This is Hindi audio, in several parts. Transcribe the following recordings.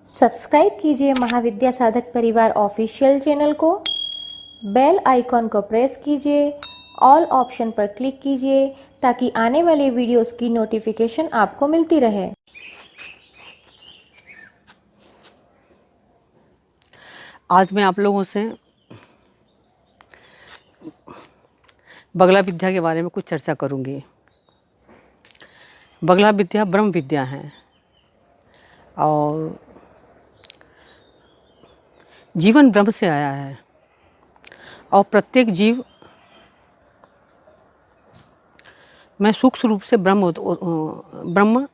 सब्सक्राइब कीजिए महाविद्या साधक परिवार ऑफिशियल चैनल को, बेल आइकॉन को प्रेस कीजिए, ऑल ऑप्शन पर क्लिक कीजिए ताकि आने वाले वीडियोस की नोटिफिकेशन आपको मिलती रहे। आज मैं आप लोगों से बगला विद्या के बारे में कुछ चर्चा करूंगी। बगला विद्या ब्रह्म विद्या है और जीवन ब्रह्म से आया है और प्रत्येक जीव में सूक्ष्म रूप से ब्रह्म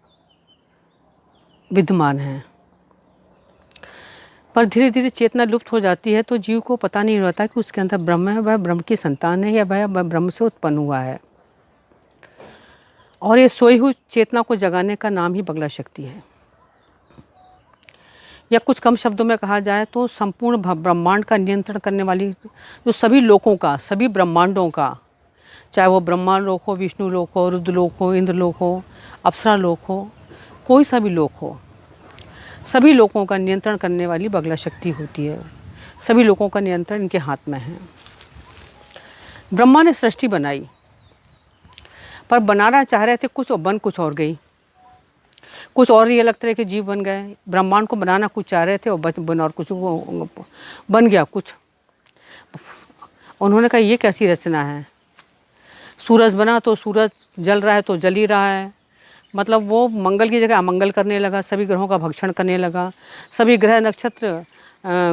विद्यमान है, पर धीरे धीरे चेतना लुप्त हो जाती है तो जीव को पता नहीं रहता कि उसके अंदर ब्रह्म है, वह ब्रह्म की संतान है या वह ब्रह्म से उत्पन्न हुआ है। और ये सोई हुई चेतना को जगाने का नाम ही बगला शक्ति है, या कुछ कम शब्दों में कहा जाए तो संपूर्ण ब्रह्मांड का नियंत्रण करने वाली जो सभी लोकों का, सभी ब्रह्मांडों का, चाहे वो ब्रह्मांड लोक हो, विष्णु लोक हो, रुद्र लोक हो, इंद्र लोक हो, अप्सरा लोक हो, कोई सा भी लोक हो, सभी लोगों का नियंत्रण करने वाली बगला शक्ति होती है। सभी लोगों का नियंत्रण इनके हाथ में है। ब्रह्मा ने सृष्टि बनाई, पर बनाना चाह रहे थे कुछ और बन कुछ और गई। कुछ और ही अलग तरह के जीव बन गए। ब्रह्मांड को बनाना कुछ चाह रहे थे और बन और कुछ बन गया कुछ। उन्होंने कहा ये कैसी रचना है। सूरज बना तो सूरज जल रहा है तो जल ही रहा है, मतलब वो मंगल की जगह अमंगल करने लगा, सभी ग्रहों का भक्षण करने लगा। सभी ग्रह नक्षत्र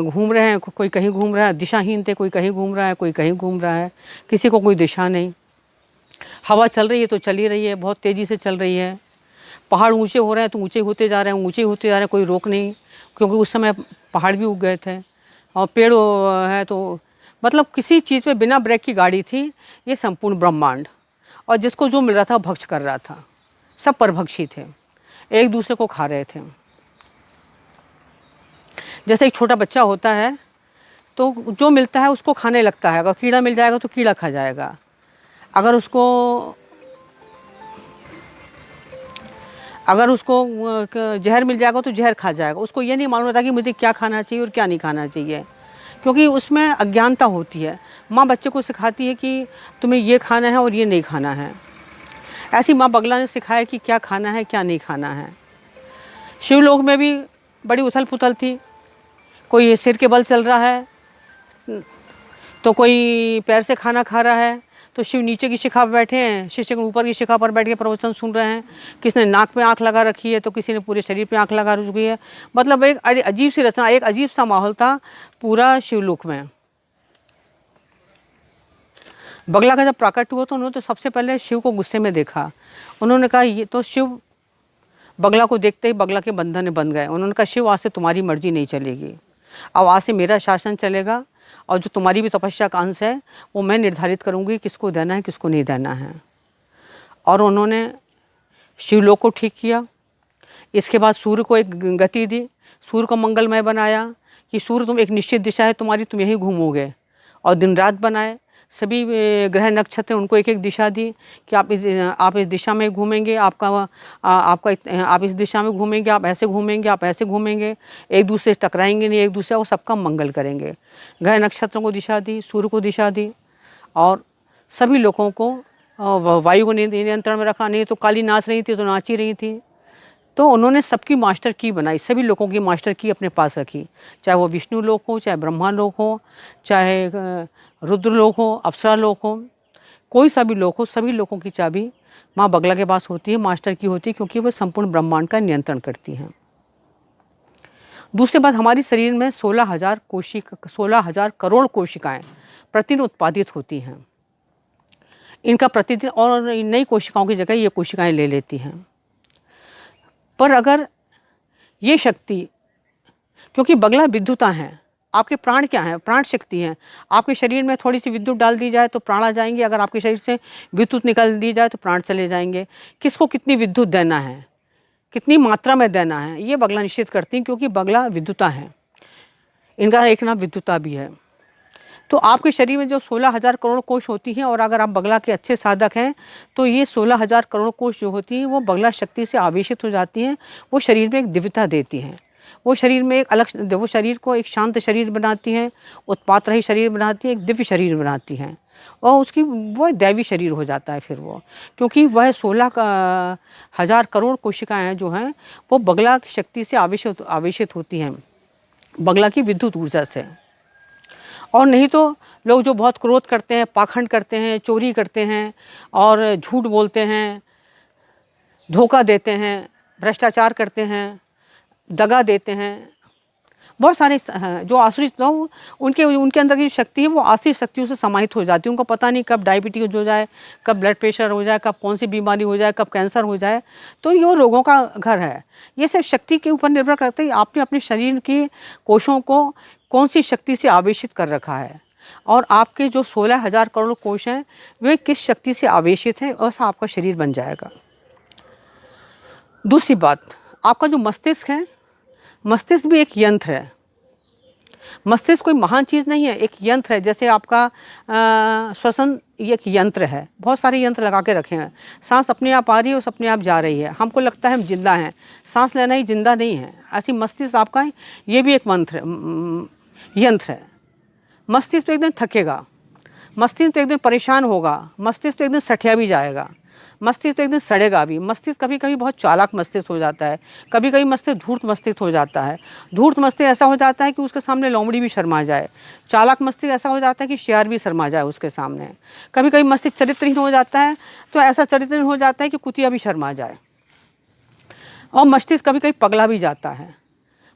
घूम रहे हैं, कोई कहीं घूम रहा है, दिशाहीन थे, कोई कहीं घूम रहा है, कोई कहीं घूम रहा है, किसी को कोई दिशा नहीं। हवा चल रही है तो चली रही है, बहुत तेज़ी से चल रही है। पहाड़ ऊंचे हो रहे हैं तो ऊंचे होते जा रहे हैं, ऊंचे होते जा रहे हैं, कोई रोक नहीं, क्योंकि उस समय पहाड़ भी उग गए थे। और पेड़ है तो मतलब किसी चीज़ में बिना ब्रेक की गाड़ी थी ये संपूर्ण ब्रह्मांड। और जिसको जो मिल रहा था भक्ष कर रहा था। सब परभक्षी थे, एक दूसरे को खा रहे थे। जैसे एक छोटा बच्चा होता है तो जो मिलता है उसको खाने लगता है। अगर कीड़ा मिल जाएगा तो कीड़ा खा जाएगा, अगर उसको जहर मिल जाएगा तो जहर खा जाएगा। उसको ये नहीं मालूम रहता कि मुझे क्या खाना चाहिए और क्या नहीं खाना चाहिए, क्योंकि उसमें अज्ञानता होती है। माँ बच्चे को सिखाती है कि तुम्हें ये खाना है और ये नहीं खाना है। ऐसी माँ बगला ने सिखाया कि क्या खाना है क्या नहीं खाना है। शिवलोक में भी बड़ी उथल पुथल थी। कोई सिर के बल चल रहा है तो कोई पैर से खाना खा रहा है। तो शिव नीचे की शिखा पर बैठे हैं, शिष्य ऊपर की शिखा पर बैठ के प्रवचन सुन रहे हैं। किसने नाक में आँख लगा रखी है तो किसी ने पूरे शरीर पे आँख लगा रखी है। मतलब एक अजीब सी रचना, एक अजीब सा माहौल था पूरा शिवलोक में। बगला का जब प्राकट हुआ तो उन्होंने तो सबसे पहले शिव को गुस्से में देखा। उन्होंने कहा ये तो शिव बगला को देखते ही बगला के बंधन बन गए। उन्होंने कहा शिव आज से तुम्हारी मर्जी नहीं चलेगी, अब आज से मेरा शासन चलेगा और जो तुम्हारी भी तपस्या का अंश है वो मैं निर्धारित करूंगी किसको देना है किसको नहीं देना है। और उन्होंने शिवलोक को ठीक किया। इसके बाद सूर्य को एक गति दी, सूर्य को मंगलमय बनाया कि सूर्य तुम एक निश्चित दिशा है तुम्हारी, तुम यहीं घूमोगे। और दिन रात बनाए, सभी ग्रह नक्षत्र उनको एक एक दिशा दी कि आप इस दिशा में घूमेंगे, आप इस दिशा में घूमेंगे, आप ऐसे घूमेंगे, आप ऐसे घूमेंगे, एक दूसरे से टकराएंगे नहीं, एक दूसरे को सबका मंगल करेंगे। ग्रह नक्षत्रों को दिशा दी, सूर्य को दिशा दी और सभी लोगों को वायु को नियंत्रण में रखा। नहीं तो काली नाच रही थी तो नाच ही रही थी। तो उन्होंने सबकी मास्टर की बनाई, सभी लोगों की मास्टर की अपने पास रखी, चाहे वो विष्णु लोक हो, चाहे ब्रह्मा लोक हो, चाहे रुद्र लोक हो, अप्सरा लोक हो, कोई सा भी लोक हो, सभी लोगों की चाबी माँ बगला के पास होती है, मास्टर की होती है, क्योंकि वह संपूर्ण ब्रह्मांड का नियंत्रण करती हैं। दूसरी बात, हमारे शरीर में 16,000 करोड़ कोशिकाएं प्रतिदिन उत्पादित होती हैं। इनका प्रतिदिन और नई कोशिकाओं की जगह ये कोशिकाएं ले लेती हैं। पर अगर ये शक्ति, क्योंकि बगला विद्युता है, आपके प्राण क्या हैं, प्राण शक्ति हैं। आपके शरीर में थोड़ी सी विद्युत डाल दी जाए तो प्राण आ जाएंगे, अगर आपके शरीर से विद्युत निकाल दी जाए तो प्राण चले जाएंगे। किसको कितनी विद्युत देना है, कितनी मात्रा में देना है, ये बगला निश्चित करती हैं, क्योंकि बगला विद्युता है। इनका एक नाम विद्युता भी है। तो आपके शरीर में जो 16,000 करोड़ कोष होती हैं, और अगर आप बगला के अच्छे साधक हैं तो ये 16,000 करोड़ कोष जो होती हैं वो बगला शक्ति से आवेशित हो जाती हैं, वो शरीर में एक दिव्यता देती हैं। वो शरीर में एक अलग, वो शरीर को एक शांत शरीर बनाती हैं, उत्पात रहित शरीर बनाती हैं, एक दिव्य शरीर बनाती हैं, और उसकी वो दैवी शरीर हो जाता है फिर वो, क्योंकि वह 16,000 करोड़ कोशिकाएं जो हैं वो बगला की शक्ति से आवेशित होती हैं, बगला की विद्युत ऊर्जा से। और नहीं तो लोग जो बहुत क्रोध करते हैं, पाखंड करते हैं, चोरी करते हैं और झूठ बोलते हैं, धोखा देते हैं, भ्रष्टाचार करते हैं, दगा देते हैं, बहुत सारे जो आसुरी लोग, उनके अंदर की शक्ति है वो आसुरी शक्तियों से समाहित हो जाती है। उनको पता नहीं कब डायबिटीज हो जाए, कब ब्लड प्रेशर हो जाए, कब कौन सी बीमारी हो जाए, कब कैंसर हो जाए। तो ये रोगों का घर है। ये सिर्फ शक्ति के ऊपर निर्भर करता है आपने अपने शरीर के कोशों को कौन सी शक्ति से आवेशित कर रखा है, और आपके जो 16,000 करोड़ कोश हैं वे किस शक्ति से आवेशित हैं, ऐसा आपका शरीर बन जाएगा। दूसरी बात, आपका जो मस्तिष्क है, मस्तिष्क भी एक यंत्र है। मस्तिष्क कोई महान चीज़ नहीं है, एक यंत्र है। जैसे आपका श्वसन एक यंत्र है, बहुत सारे यंत्र लगा के रखे हैं। सांस अपने आप आ रही है और अपने आप जा रही है, हमको लगता है हम जिंदा हैं, सांस लेना ही जिंदा नहीं है। ऐसी मस्तिष्क आपका ये भी एक यंत्र है। मस्तिष्क तो एक दिन थकेगा, मस्तिष्क तो एक दिन परेशान होगा, मस्तिष्क तो एक दिन सठिया भी जाएगा, मस्तिष्क तो एक दिन सड़ेगा भी। मस्तिष्क कभी कभी बहुत चालाक मस्तिष्क हो जाता है, कभी कभी मस्तिष्क धूर्त मस्तिष्क हो जाता है। धूर्त मस्तिष्क ऐसा हो जाता है कि उसके सामने लोमड़ी भी शर्मा जाए। चालाक मस्तिष्क ऐसा हो जाता है कि शेर भी शर्मा जाए उसके सामने। कभी कभी मस्तिष्क चरित्रहीन हो जाता है, तो ऐसा चरित्रहीन हो जाता है कि कुतिया भी शर्मा जाए। और मस्तिष्क कभी कभी पगला भी जाता है।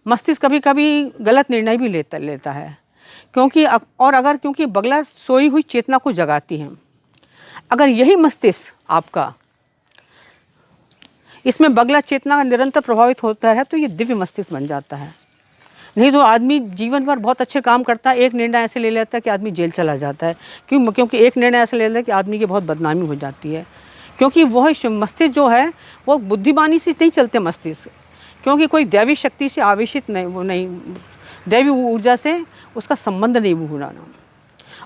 मस्तिष्क कभी कभी गलत निर्णय भी लेता है, क्योंकि बगला सोई हुई चेतना को जगाती है। अगर यही मस्तिष्क आपका, इसमें बगला चेतना का निरंतर प्रभावित होता है, तो ये दिव्य मस्तिष्क बन जाता है। नहीं तो आदमी जीवन भर बहुत अच्छे काम करता है, एक निर्णय ऐसे ले लेता है कि आदमी जेल चला जाता है। क्योंकि एक निर्णय ऐसे ले लेता है कि आदमी की बहुत बदनामी हो जाती है। क्योंकि वह मस्तिष्क जो है वो बुद्धिमानी से नहीं चलते मस्तिष्क, क्योंकि कोई दैवी शक्ति से आवेशित नहीं, दैवी ऊर्जा से उसका संबंध नहीं बनाना।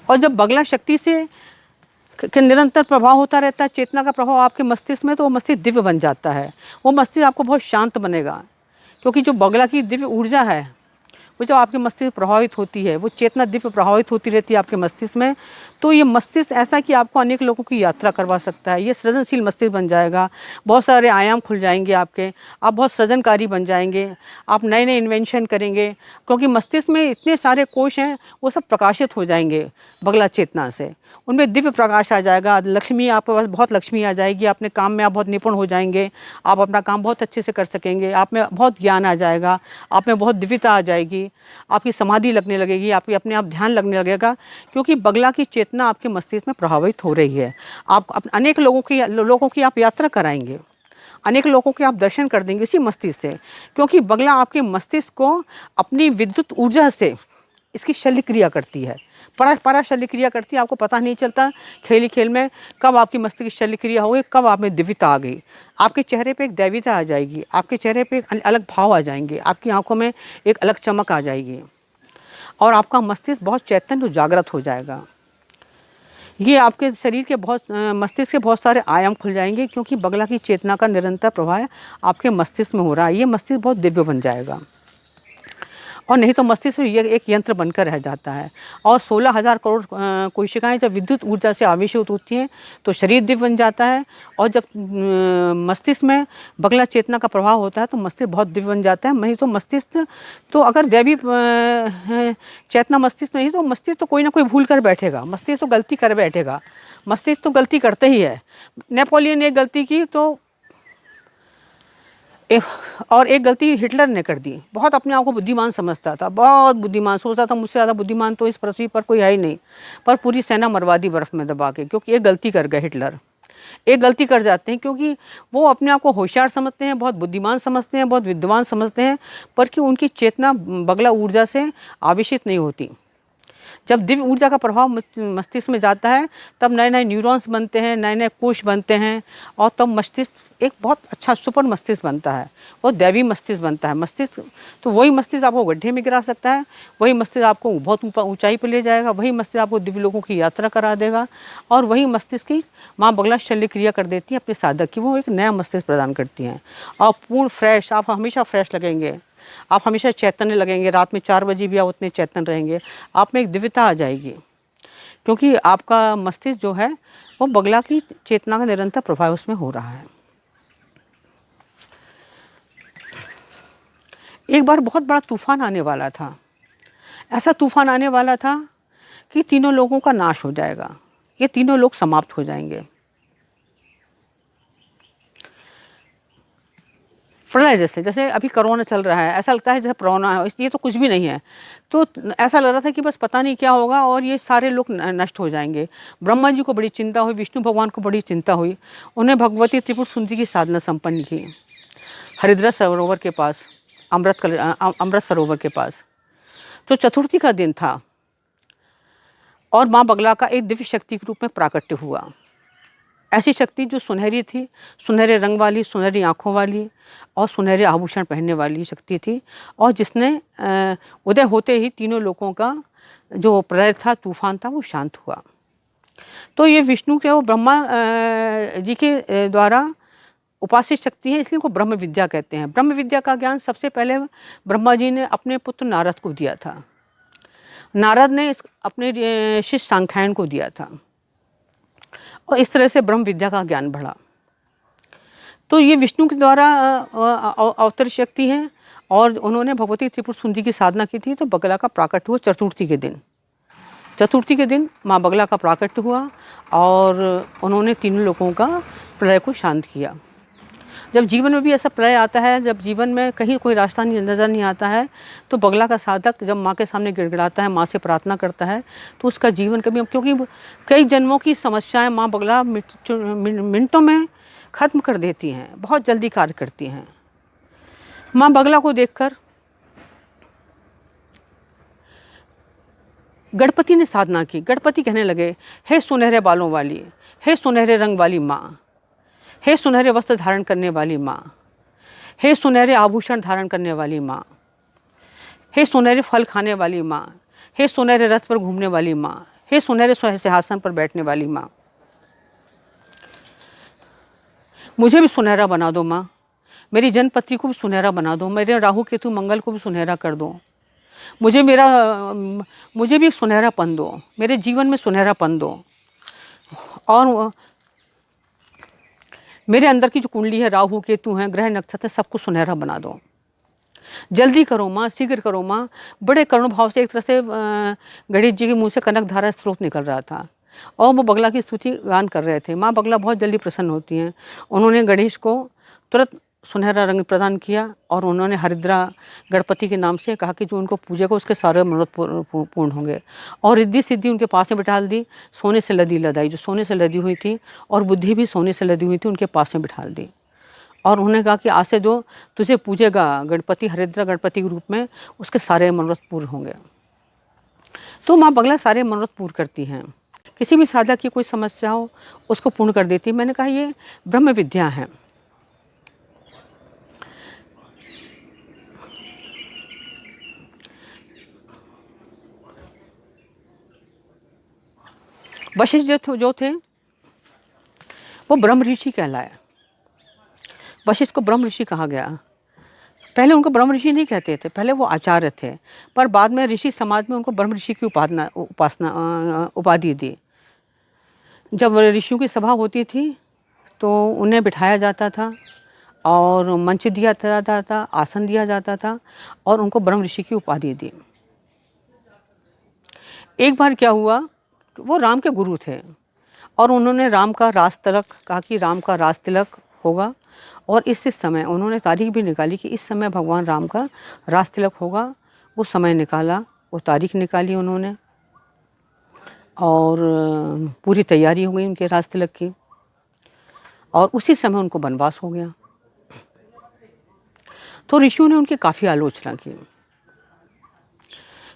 और जब बगला शक्ति से कि निरंतर प्रभाव होता रहता है, चेतना का प्रभाव आपके मस्तिष्क में, तो वो मस्तिष्क दिव्य बन जाता है। वो मस्तिष्क आपको बहुत शांत बनेगा, क्योंकि जो बगला की दिव्य ऊर्जा है वो जब आपके मस्तिष्क प्रभावित होती है, वो चेतना दिव्य प्रभावित होती रहती है आपके मस्तिष्क में, तो ये मस्तिष्क ऐसा कि आपको अनेक लोगों की यात्रा करवा सकता है। ये सृजनशील मस्तिष्क बन जाएगा, बहुत सारे आयाम खुल जाएंगे आपके, आप बहुत सृजनकारी बन जाएंगे, आप नए नए इन्वेंशन करेंगे, क्योंकि मस्तिष्क में इतने सारे कोश हैं, वो सब प्रकाशित हो जाएंगे बगला चेतना से। उनमें दिव्य प्रकाश आ जाएगा, लक्ष्मी आपके पास बहुत लक्ष्मी आ जाएगी, अपने काम में आप बहुत निपुण हो जाएंगे, आप अपना काम बहुत अच्छे से कर सकेंगे, आप में बहुत ज्ञान आ जाएगा, आप में बहुत दिव्यता आ जाएगी, आपकी समाधि लगने लगेगी, आपकी अपने आप ध्यान लगने लगेगा, क्योंकि बगला की चेतना आपके मस्तिष्क में प्रभावित हो रही है। आप अनेक लोगों की आप यात्रा कराएंगे, अनेक लोगों के आप दर्शन कर देंगे इसी मस्तिष्क से, क्योंकि बगला आपके मस्तिष्क को अपनी विद्युत ऊर्जा से इसकी शल्य क्रिया करती है, परा शल्य क्रिया करती है। आपको पता नहीं चलता खेल में कब आपकी मस्तिष्क की शल्य क्रिया हो गई, कब आप में दिव्यता आ गई, आपके चेहरे पे एक दैवीता आ जाएगी, आपके चेहरे पे एक अलग भाव आ जाएंगे, आपकी आंखों में एक अलग चमक आ जाएगी, और आपका मस्तिष्क बहुत चैतन्य और जागृत हो जाएगा। ये आपके शरीर के मस्तिष्क के बहुत सारे आयाम खुल जाएंगे, क्योंकि बगला की चेतना का निरंतर प्रभाव आपके मस्तिष्क में हो रहा है। ये मस्तिष्क बहुत दिव्य बन जाएगा, और नहीं तो मस्तिष्क ये एक यंत्र बनकर रह जाता है। और 16,000 करोड़ कोशिकाएं जब विद्युत ऊर्जा से आवेशित होती हैं तो शरीर दिव्य बन जाता है, और जब मस्तिष्क में बगला चेतना का प्रभाव होता है तो मस्तिष्क बहुत दिव्य बन जाता है। नहीं तो मस्तिष्क तो अगर दैवी चेतना मस्तिष्क में ही, तो मस्तिष्क तो कोई ना कोई भूल कर बैठेगा, मस्तिष्क तो गलती कर बैठेगा, मस्तिष्क तो गलती करते ही है। नेपोलियन ने एक गलती की तो और एक गलती हिटलर ने कर दी। बहुत अपने आप को बुद्धिमान समझता था, बहुत बुद्धिमान, सोचता था मुझसे ज़्यादा बुद्धिमान तो इस पृथ्वी पर कोई है ही नहीं, पर पूरी सेना मरवा दी बर्फ़ में दबा के, क्योंकि एक गलती कर गए हिटलर। एक गलती कर जाते हैं क्योंकि वो अपने आप को होशियार समझते हैं, बहुत बुद्धिमान समझते हैं, बहुत विद्वान समझते हैं, पर कि उनकी चेतना बगला ऊर्जा से आवेशित नहीं होती। जब दिव्य ऊर्जा का प्रभाव मस्तिष्क में जाता है, तब नए नए न्यूरॉन्स बनते हैं, नए नए कोश बनते हैं, और तब मस्तिष्क एक बहुत अच्छा सुपर मस्तिष्क बनता है, वो दैवी मस्तिष्क बनता है। मस्तिष्क तो वही मस्तिष्क आपको गड्ढे में गिरा सकता है, वही मस्तिष्क आपको बहुत ऊंचाई पर ले जाएगा, वही मस्तिष्क आपको दिव्य लोगों की यात्रा करा देगा, और वही मस्तिष्क की माँ बगला शल्य क्रिया कर देती है अपने साधक की, वो एक नया मस्तिष्क प्रदान करती हैं, और पूर्ण फ्रेश, आप हमेशा फ्रेश लगेंगे, आप हमेशा चैतन्य लगेंगे, रात में 4 बजे भी आप उतने चैतन्य रहेंगे, आप में एक दिव्यता आ जाएगी, क्योंकि आपका मस्तिष्क जो है वो बगला की चेतना का निरंतर प्रभाव उसमें हो रहा है। एक बार बहुत बड़ा तूफान आने वाला था, ऐसा तूफान आने वाला था कि तीनों लोगों का नाश हो जाएगा, ये तीनों लोग समाप्त हो जाएंगे। प्रलय जैसे, जैसे अभी कोरोना चल रहा है, ऐसा लगता है जैसे कोरोना है, ये तो कुछ भी नहीं है। तो ऐसा लग रहा था कि बस पता नहीं क्या होगा और ये सारे लोग नष्ट हो जाएंगे। ब्रह्मा जी को बड़ी चिंता हुई, विष्णु भगवान को बड़ी चिंता हुई। उन्हें भगवती त्रिपुर सुंदरी की साधना संपन्न की हरिद्रा सरोवर के पास, अमृत सरोवर के पास। तो चतुर्थी का दिन था और माँ बगला का एक दिव्य शक्ति के रूप में प्राकट्य हुआ। ऐसी शक्ति जो सुनहरी थी, सुनहरे रंग वाली, सुनहरी आँखों वाली और सुनहरे आभूषण पहनने वाली शक्ति थी, और जिसने उदय होते ही तीनों लोगों का जो प्रलय था, तूफान था, वो शांत हुआ। तो ये विष्णु के और ब्रह्मा जी के द्वारा उपासित शक्ति है, इसलिए इनको ब्रह्म विद्या कहते हैं। ब्रह्म विद्या का ज्ञान सबसे पहले ब्रह्मा जी ने अपने पुत्र नारद को दिया था। नारद ने अपने शिष्य सांख्यायन को दिया था और इस तरह से ब्रह्म विद्या का ज्ञान बढ़ा। तो ये विष्णु के द्वारा अवतरित शक्ति है और उन्होंने भगवती त्रिपुर सुंदरी की साधना की थी। तो बगला का प्राकट्य हुआ चतुर्थी के दिन। चतुर्थी के दिन माँ बगला का प्राकट्य हुआ और उन्होंने तीनों लोगों का प्रलय को शांत किया। जब जीवन में भी ऐसा प्रलय आता है, जब जीवन में कहीं कोई रास्ता नज़र नहीं आता है, तो बगला का साधक जब माँ के सामने गिड़गिड़ाता है, माँ से प्रार्थना करता है, तो उसका जीवन कभी, क्योंकि कई जन्मों की समस्याएं माँ बगला मिनटों में ख़त्म कर देती हैं, बहुत जल्दी कार्य करती हैं। माँ बगला को देखकर गणपति ने साधना की। गणपति कहने लगे, हे सुनहरे बालों वाली, हे सुनहरे रंग वाली माँ, हे सुनहरे वस्त्र धारण करने वाली माँ, हे सुनहरे आभूषण धारण करने वाली माँ, हे सुनहरे फल खाने वाली माँ, हे सुनहरे रथ पर घूमने वाली माँ, हे सुनहरे सिंहासन पर बैठने वाली माँ, मुझे भी सुनहरा बना दो माँ, मेरी जन्मपत्री को भी सुनहरा बना दो, मेरे राहु केतु मंगल को भी सुनहरा कर दो, मुझे भी सुनहरापन दो, मेरे जीवन में सुनहरापन दो, और मेरे अंदर की जो कुंडली है, राहु केतु हैं, ग्रह नक्षत्र, सबको सुनहरा बना दो। जल्दी करो माँ, शीघ्र करो माँ। बड़े करुण भाव से एक तरह से गणेश जी के मुंह से कनक धारा स्रोत निकल रहा था और वो बगला की स्तुति गान कर रहे थे। माँ बगला बहुत जल्दी प्रसन्न होती हैं। उन्होंने गणेश को तुरंत सुनहरा रंग प्रदान किया और उन्होंने हरिद्रा गणपति के नाम से कहा कि जो उनको पूजेगा उसके सारे मनोरथ पूर्ण होंगे, और रिद्धि सिद्धि उनके पास में बिठा दी। सोने से लदी लदाई, जो सोने से लदी हुई थी, और बुद्धि भी सोने से लदी हुई थी, उनके पास में बिठा दी। और उन्होंने कहा कि आज से जो तुझे पूजेगा गणपति, हरिद्रा गणपति के रूप में, उसके सारे मनोरथ पूर्ण होंगे। तो माँ बगला सारे मनोरथ पूर्ण करती हैं। किसी भी साधक की कोई समस्या हो उसको पूर्ण कर देती है। मैंने कहा ये ब्रह्म विद्या है। वशिष्ठ जो थे वो ब्रह्म ऋषि कहलाए। वशिष्ठ को ब्रह्म ऋषि कहा गया। पहले उनको ब्रह्म ऋषि नहीं कहते थे, पहले वो आचार्य थे, पर बाद में ऋषि समाज में उनको ब्रह्म ऋषि की उपाधि दी। जब ऋषियों की सभा होती थी तो उन्हें बिठाया जाता था और मंच दिया जाता था, आसन दिया जाता था और उनको ब्रह्म ऋषि की उपाधि दी। एक बार क्या हुआ, वो राम के गुरु थे और उन्होंने राम का रास तिलक कहा कि राम का रास तिलक होगा, और इस समय उन्होंने तारीख भी निकाली कि इस समय भगवान राम का रास तिलक होगा। वो समय निकाला, वो तारीख निकाली उन्होंने, और पूरी तैयारी हो गई उनके रास तिलक की, और उसी समय उनको वनवास हो गया। तो ऋषियों ने उनकी काफ़ी आलोचना की।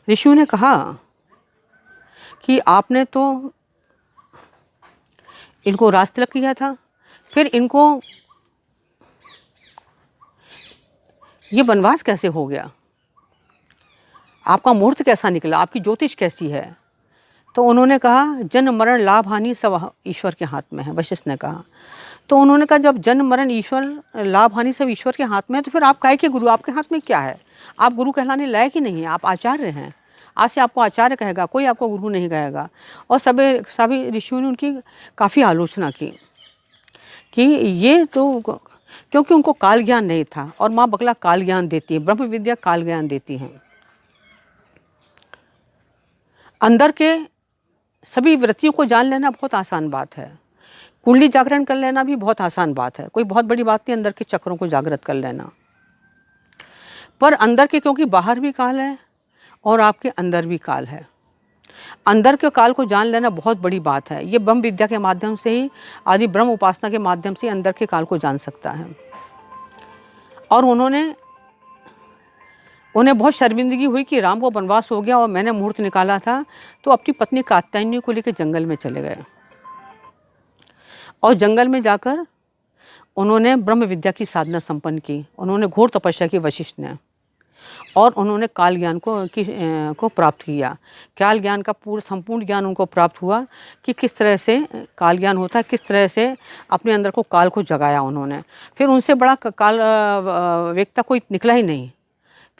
ऋषियों ने कहा कि आपने तो इनको रास तिलक किया था, फिर इनको ये वनवास कैसे हो गया, आपका मुहूर्त कैसा निकला, आपकी ज्योतिष कैसी है। तो उन्होंने कहा जन्म मरण लाभ हानि सब ईश्वर के हाथ में है, वशिष्ठ ने कहा। तो उन्होंने कहा जब जन्म मरण ईश्वर लाभ हानि सब ईश्वर के हाथ में है, तो फिर आप काहे के गुरु, आपके हाथ में क्या है, आप गुरु कहलाने लायक ही नहीं है, आप आचार्य हैं। आज से आपको आचार्य कहेगा, कोई आपको गुरु नहीं कहेगा। और सभी ऋषियों ने उनकी काफ़ी आलोचना की कि ये तो, क्योंकि उनको काल ज्ञान नहीं था, और माँ बगला काल ज्ञान देती है, ब्रह्म विद्या काल ज्ञान देती हैं। अंदर के सभी वृत्तियों को जान लेना बहुत आसान बात है, कुंडली जागरण कर लेना भी बहुत आसान बात है, कोई बहुत बड़ी बात नहीं अंदर के चक्रों को जागृत कर लेना। पर अंदर के, क्योंकि बाहर भी काल है और आपके अंदर भी काल है, अंदर के काल को जान लेना बहुत बड़ी बात है। ये ब्रह्म विद्या के माध्यम से ही, आदि ब्रह्म उपासना के माध्यम से अंदर के काल को जान सकता है। और उन्हें बहुत शर्मिंदगी हुई कि राम को वनवास हो गया और मैंने मुहूर्त निकाला था, तो अपनी पत्नी कात्यायनी को लेकर जंगल में चले गए। और जंगल में जाकर उन्होंने ब्रह्म विद्या की साधना संपन्न की। उन्होंने घोर तपस्या की वशिष्ठ ने, और उन्होंने काल ज्ञान को प्राप्त किया। काल ज्ञान का संपूर्ण ज्ञान उनको प्राप्त हुआ कि किस तरह से काल ज्ञान होता है, किस तरह से अपने अंदर को काल को जगाया उन्होंने। फिर उनसे बड़ा काल व्यक्ता कोई निकला ही नहीं।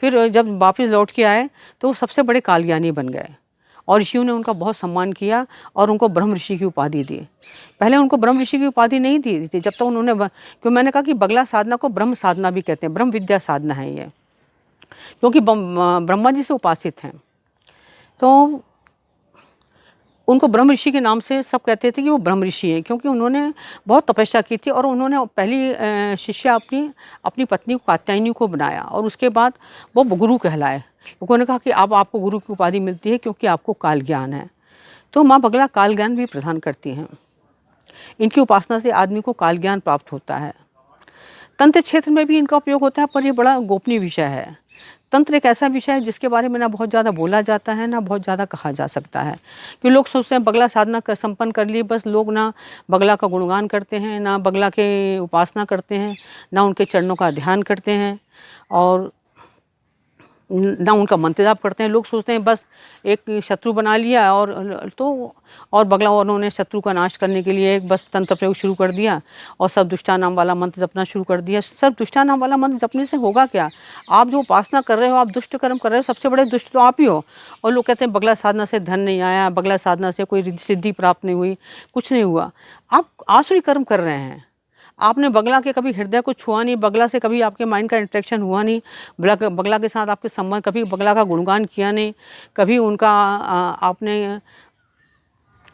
फिर जब वापस लौट के आए तो वो सबसे बड़े काल ज्ञानी बन गए, और ऋषियों ने उनका बहुत सम्मान किया और उनको ब्रह्म ऋषि की उपाधि दी। पहले उनको ब्रह्म ऋषि की उपाधि नहीं दी थी, जब तक उन्होंने, क्यों मैंने कहा कि बगला साधना को ब्रह्म साधना भी कहते हैं, ब्रह्म विद्या साधना है ये, क्योंकि ब्रह्मा जी से उपासित हैं। तो उनको ब्रह्म ऋषि के नाम से सब कहते थे कि वो ब्रह्म ऋषि हैं, क्योंकि उन्होंने बहुत तपस्या की थी। और उन्होंने पहली शिष्या अपनी पत्नी को कात्यायनी को बनाया, और उसके बाद वो गुरु कहलाए। उन्होंने कहा कि अब आपको गुरु की उपाधि मिलती है क्योंकि आपको काल ज्ञान है। तो माँ बगला काल ज्ञान भी प्रदान करती हैं। इनकी उपासना से आदमी को काल ज्ञान प्राप्त होता है। तंत्र क्षेत्र में भी इनका उपयोग होता है, पर ये बड़ा गोपनीय विषय है। तंत्र एक ऐसा विषय है जिसके बारे में ना बहुत ज़्यादा बोला जाता है, ना बहुत ज़्यादा कहा जा सकता है। कि लोग सोचते हैं बगला साधना संपन्न कर लिए, बस लोग ना बगला का गुणगान करते हैं, ना बगला के उपासना करते हैं, ना उनके चरणों का ध्यान करते हैं, और ना उनका मंत्र जाप करते हैं। लोग सोचते हैं बस एक शत्रु बना लिया और बगला उन्होंने शत्रु का नाश करने के लिए एक बस तंत्र प्रयोग शुरू कर दिया, और सब दुष्टा नाम वाला मंत्र जपना शुरू कर दिया। सब दुष्टा नाम वाला मंत्र जपने से होगा क्या? आप जो उपासना कर रहे हो, आप दुष्ट कर्म कर रहे हो, सबसे बड़े दुष्ट तो आप ही हो। और लोग कहते हैं बगला साधना से धन नहीं आया, बगला साधना से कोई सिद्धि प्राप्त नहीं हुई, कुछ नहीं हुआ। आप आसुरी कर्म कर रहे हैं। आपने बगला के कभी हृदय को छुआ नहीं, बगला से कभी आपके माइंड का इंटरेक्शन हुआ नहीं, बगला के साथ आपके संबंध, कभी बगला का गुणगान किया नहीं, कभी उनका आपने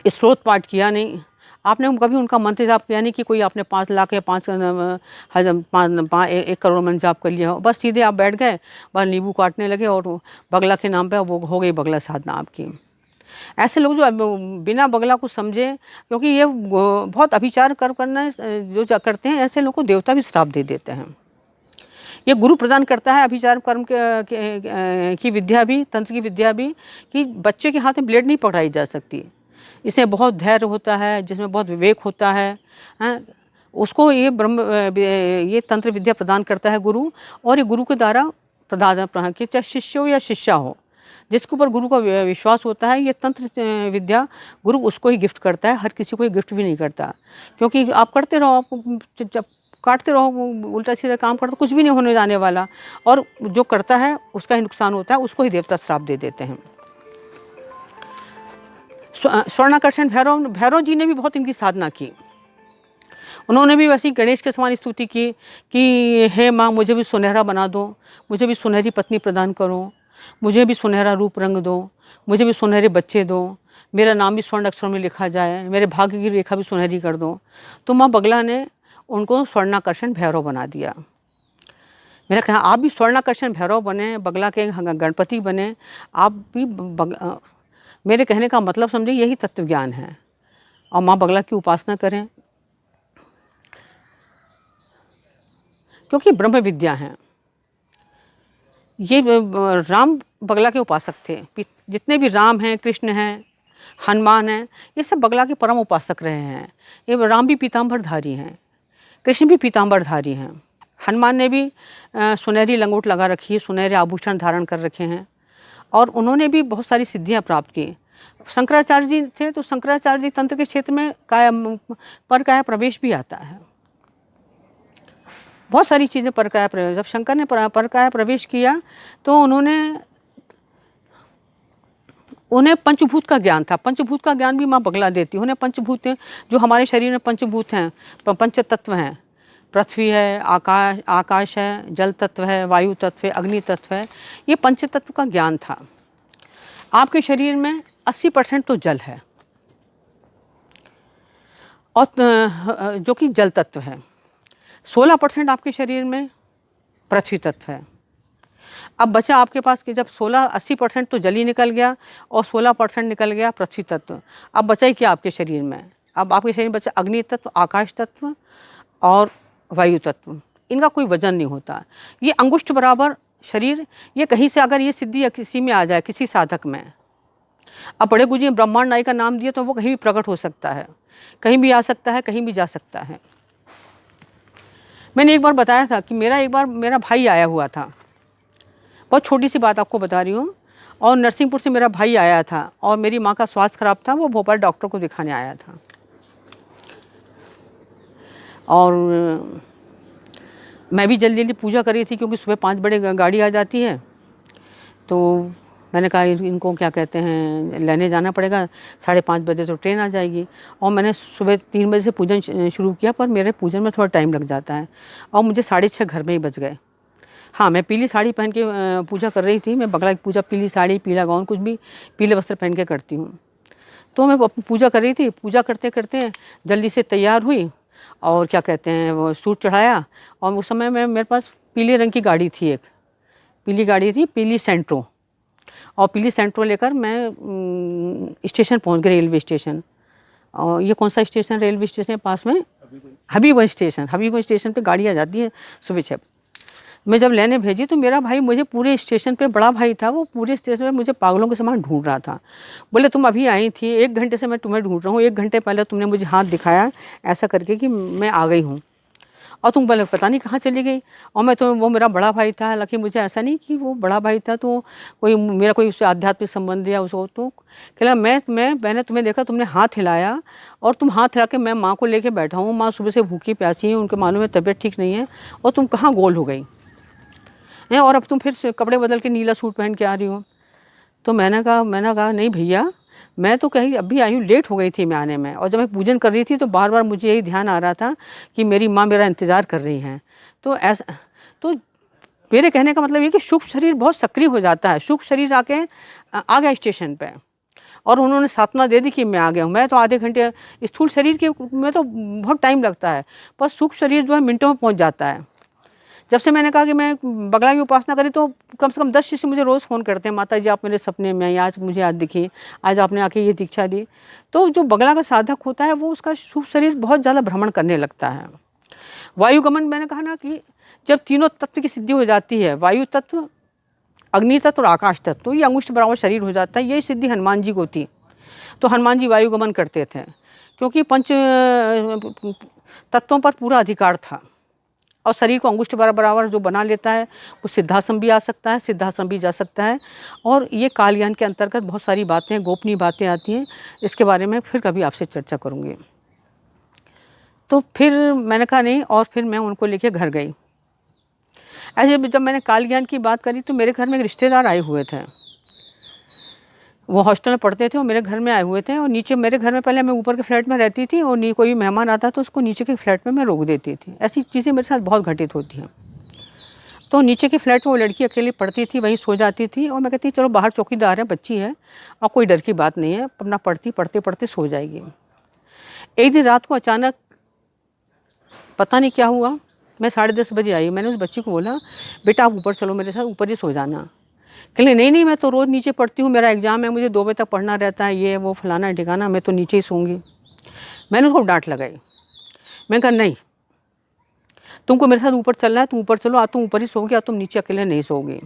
स्त्रोत पाठ किया नहीं, आपने कभी उनका मंत्र जाप किया नहीं कि कोई आपने 5 लाख या 1 करोड़ मंत्र जाप कर लिया हो। बस सीधे आप बैठ गए, बस नींबू काटने लगे और बगला के नाम पे वो हो गई बगला साधना आपकी। ऐसे लोग जो बिना बगला को समझे, क्योंकि ये बहुत अभिचार करना जो करते हैं, ऐसे लोगों को देवता भी श्राप दे देते हैं। ये गुरु प्रदान करता है अभिचार कर्म की विद्या भी, तंत्र की विद्या भी, कि बच्चे के हाथ में ब्लेड नहीं पकड़ाई जा सकती। इसमें बहुत धैर्य होता है, जिसमें बहुत विवेक होता है, उसको ये तंत्र विद्या प्रदान करता है गुरु। और ये गुरु के द्वारा प्रदान, चाहे शिष्य हो या शिष्या हो, जिसके ऊपर गुरु का विश्वास होता है, ये तंत्र विद्या गुरु उसको ही गिफ्ट करता है, हर किसी को ये गिफ्ट भी नहीं करता। क्योंकि आप करते रहो, आप जब काटते रहो, उल्टा सीधा काम करते, कुछ भी नहीं होने जाने वाला, और जो करता है उसका ही नुकसान होता है, उसको ही देवता श्राप दे देते हैं। स्वर्णाकर्षण भैरव जी ने भी बहुत इनकी साधना की। उन्होंने भी वैसी गणेश के समान स्तुति की कि हे माँ, मुझे भी सुनहरा बना दो, मुझे भी सुनहरी पत्नी प्रदान करो, मुझे भी सुनहरा रूप रंग दो, मुझे भी सुनहरे बच्चे दो, मेरा नाम भी स्वर्ण अक्षरों में लिखा जाए, मेरे भाग्य की रेखा भी सुनहरी कर दो। तो माँ बगला ने उनको स्वर्णाकर्षण भैरव बना दिया। मेरा कहना, आप भी स्वर्णाकर्षण भैरव बने, बगला के गणपति बने, आप भी मेरे कहने का मतलब समझे, यही तत्व ज्ञान है। और माँ बगला की उपासना करें, क्योंकि ब्रह्म विद्या है। ये राम बगला के उपासक थे। जितने भी राम हैं, कृष्ण हैं, हनुमान हैं, ये सब बगला के परम उपासक रहे हैं। ये राम भी पीताम्बरधारी हैं, कृष्ण भी पीताम्बरधारी हैं, हनुमान ने भी सुनहरी लंगोट लगा रखी है, सुनहरे आभूषण धारण कर रखे हैं, और उन्होंने भी बहुत सारी सिद्धियां प्राप्त की। शंकराचार्य जी थे, तो शंकराचार्य जी तंत्र के क्षेत्र में काया प्रवेश भी आता है। बहुत सारी चीज़ें परकाया प्रवेश, जब शंकर ने परकाया प्रवेश किया तो उन्हें पंचभूत का ज्ञान था। पंचभूत का ज्ञान भी माँ बगला देती। उन्हें पंचभूत जो हमारे शरीर में पंचभूत हैं, पंच तत्व हैं, पृथ्वी है, आकाश है, जल तत्व है, वायु तत्व है, अग्नि तत्व है, ये पंच तत्व का ज्ञान था। आपके शरीर में 80% तो जल है और जो कि जल तत्व है। 16% आपके शरीर में पृथ्वी तत्व है। अब बचा आपके पास कि जब 80% तो जल ही निकल गया और 16% निकल गया पृथ्वी तत्व। अब बचा ही क्या आपके शरीर में? अब आपके शरीर में बचा अग्नि तत्व, आकाश तत्व और वायु तत्व। इनका कोई वजन नहीं होता। ये अंगुष्ठ बराबर शरीर, ये कहीं से अगर ये सिद्धि किसी में आ जाए, किसी साधक में, अब बड़े गुरुजी ने ब्रह्मांड नाई का नाम दिया तो वो कहीं भी प्रकट हो सकता है, कहीं भी आ सकता है, कहीं भी जा सकता है। मैंने एक बार बताया था कि मेरा भाई आया हुआ था, बहुत छोटी सी बात आपको बता रही हूँ, और नरसिंहपुर से मेरा भाई आया था और मेरी माँ का स्वास्थ्य खराब था, वो भोपाल डॉक्टर को दिखाने आया था। और मैं भी जल्दी जल्दी पूजा कर रही थी क्योंकि सुबह 5 बजे गाड़ी आ जाती है। तो मैंने कहा इनको क्या कहते हैं लेने जाना पड़ेगा, 5:30 बजे तो ट्रेन आ जाएगी। और मैंने सुबह 3 बजे से पूजन शुरू किया, पर मेरे पूजन में थोड़ा टाइम लग जाता है और मुझे 6:30 घर में ही बज गए। हाँ, मैं पीली साड़ी पहन के पूजा कर रही थी। मैं बगला की पूजा पीली साड़ी, पीला गाउन, कुछ भी पीले वस्त्र पहन के करती हूँ। तो मैं पूजा कर रही थी। पूजा करते करते जल्दी से तैयार हुई और क्या कहते हैं वो सूट चढ़ाया। और उस समय में मेरे पास पीले रंग की गाड़ी थी, एक पीली गाड़ी थी, पीली सेंट्रो। और पीली सेंट्रो लेकर मैं स्टेशन पहुँच गई, रेलवे स्टेशन। और ये कौन सा स्टेशन, रेलवे स्टेशन के पास में हबीबगंज स्टेशन। हबीबगंज स्टेशन पे गाड़ी आ जाती है सुबह 6। मैं जब लेने भेजी तो मेरा भाई मुझे पूरे स्टेशन पे, बड़ा भाई था वो, पूरे स्टेशन पे मुझे पागलों के समान ढूंढ रहा था। बोले तुम अभी आई थी, 1 घंटे से मैं तुम्हें ढूंढ रहा हूँ, 1 घंटे पहले तुमने मुझे हाथ दिखाया ऐसा करके कि मैं आ गई हूँ, और तुम बोले पता नहीं कहाँ चली गई। और मैं तो, वो मेरा बड़ा भाई था, हालांकि मुझे ऐसा नहीं कि वो बड़ा भाई था तो कोई मेरा कोई उससे आध्यात्मिक संबंध या उसको, तो कहला मैंने तुम्हें देखा, तुमने हाथ हिलाया और तुम हाथ हिला के, मैं माँ को लेके बैठा हूँ, माँ सुबह से भूखी प्यासी है, उनके मालूम है तबीयत ठीक नहीं है, और तुम कहाँ गोल हो गई हैं, और अब तुम फिर कपड़े बदल के नीला सूट पहन के आ रही हो। तो मैंने कहा नहीं भैया, मैं तो कहीं अभी आई हूँ, लेट हो गई थी मैं आने में। और जब मैं पूजन कर रही थी तो बार बार मुझे यही ध्यान आ रहा था कि मेरी माँ मेरा इंतज़ार कर रही हैं। तो ऐसा, तो मेरे कहने का मतलब ये कि सूक्ष्म शरीर बहुत सक्रिय हो जाता है। सूक्ष्म शरीर आके आ गया स्टेशन पे और उन्होंने साधना दे दी कि मैं आ गया हूँ। मैं तो आधे घंटे, स्थूल शरीर के में तो बहुत टाइम लगता है, पर सूक्ष्म शरीर जो है मिनटों में पहुँच जाता है। जब से मैंने कहा कि मैं बगला की उपासना करी तो कम से कम 10 शिष्य मुझे रोज़ फ़ोन करते हैं, माता जी आप मेरे सपने में आई, आज मुझे आज दिखी, आज आपने आके ये दीक्षा दी। तो जो बगला का साधक होता है वो, उसका शुभ शरीर बहुत ज़्यादा भ्रमण करने लगता है। वायुगमन, मैंने कहा ना कि जब तीनों तत्व की सिद्धि हो जाती है, वायु तत्व, अग्नि तत्व और आकाश तत्व, तो ये अंगुष्ठ बराबर शरीर हो जाता है। यही सिद्धि हनुमान जी को थी। तो हनुमान जी वायुगमन करते थे क्योंकि पंच तत्वों पर पूरा अधिकार था। और शरीर को अंगुष्ठ बराबर जो बना लेता है वो सिद्धाश्रम भी आ सकता है, सिद्धाश्रम भी जा सकता है। और ये कालज्ञान के अंतर्गत बहुत सारी बातें, गोपनीय बातें आती हैं, इसके बारे में फिर कभी आपसे चर्चा करूँगी। तो फिर मैंने कहा नहीं, और फिर मैं उनको लेके घर गई। ऐसे जब मैंने कालज्ञान की बात करी तो मेरे घर में एक रिश्तेदार आए हुए थे, वो हॉस्टल में पढ़ते थे और मेरे घर में आए हुए थे। और नीचे मेरे घर में, पहले मैं ऊपर के फ्लैट में रहती थी और कोई मेहमान आता तो उसको नीचे के फ्लैट में मैं रोक देती थी। ऐसी चीज़ें मेरे साथ बहुत घटित होती हैं। तो नीचे के फ्लैट में वो लड़की अकेली पढ़ती थी, वहीं सो जाती थी और मैं कहती चलो बाहर चौकीदार है, बच्ची है और कोई डर की बात नहीं है, अपना पढ़ते पढ़ते सो जाएगी। एक दिन रात को अचानक पता नहीं क्या हुआ, मैं 10:30 बजे आई। मैंने उस बच्ची को बोला बेटा आप ऊपर चलो मेरे साथ, ऊपर ही सो जाना। कहले नहीं मैं तो रोज़ नीचे पढ़ती हूँ, मेरा एग्ज़ाम है, मुझे 2 बजे तक पढ़ना रहता है, ये वो फलाना ठिकाना, मैं तो नीचे ही सोऊंगी। मैंने उसको डांट लगाई। मैंने कहा नहीं, तुमको मेरे साथ ऊपर चलना है, तुम ऊपर चलो, आज तुम ऊपर ही सोओगी, आज तुम नीचे अकेले नहीं सोओगी।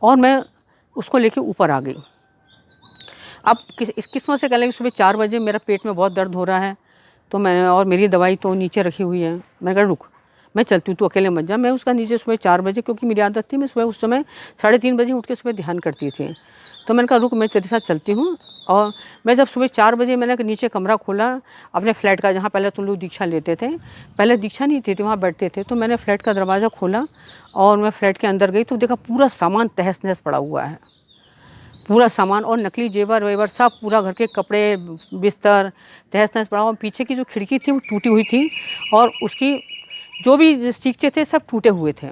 और मैं उसको लेके ऊपर आ गई। अब इस किस्मत से कह लेंगे सुबह 4 बजे मेरा पेट में बहुत दर्द हो रहा है, तो मैंने, और मेरी दवाई तो नीचे रखी हुई है। मैंने कहा रुक, मैं चलती हूँ, तू अकेले मत जा। मैं उसका नीचे सुबह 4 बजे, क्योंकि मेरी आदत थी, मैं सुबह उस समय 3:30 बजे उठ के सुबह ध्यान करती थी। तो मैंने कहा रुक, मैं तेरे साथ चलती हूँ। और मैं जब सुबह 4 बजे मैंने नीचे कमरा खोला अपने फ्लैट का, जहाँ पहले तुम लोग दीक्षा लेते थे, पहले दीक्षा नहीं थी, वहाँ बैठते थे, तो मैंने फ्लैट का दरवाज़ा खोला और मैं फ्लैट के अंदर गई तो देखा पूरा सामान तहस नहस पड़ा हुआ है, पूरा सामान और नकली जेवर वेवर सब, पूरा घर के कपड़े बिस्तर तहस नहस पड़ा हुआ। पीछे की जो खिड़की थी वो टूटी हुई थी और उसकी जो भी सीखचे थे सब टूटे हुए थे।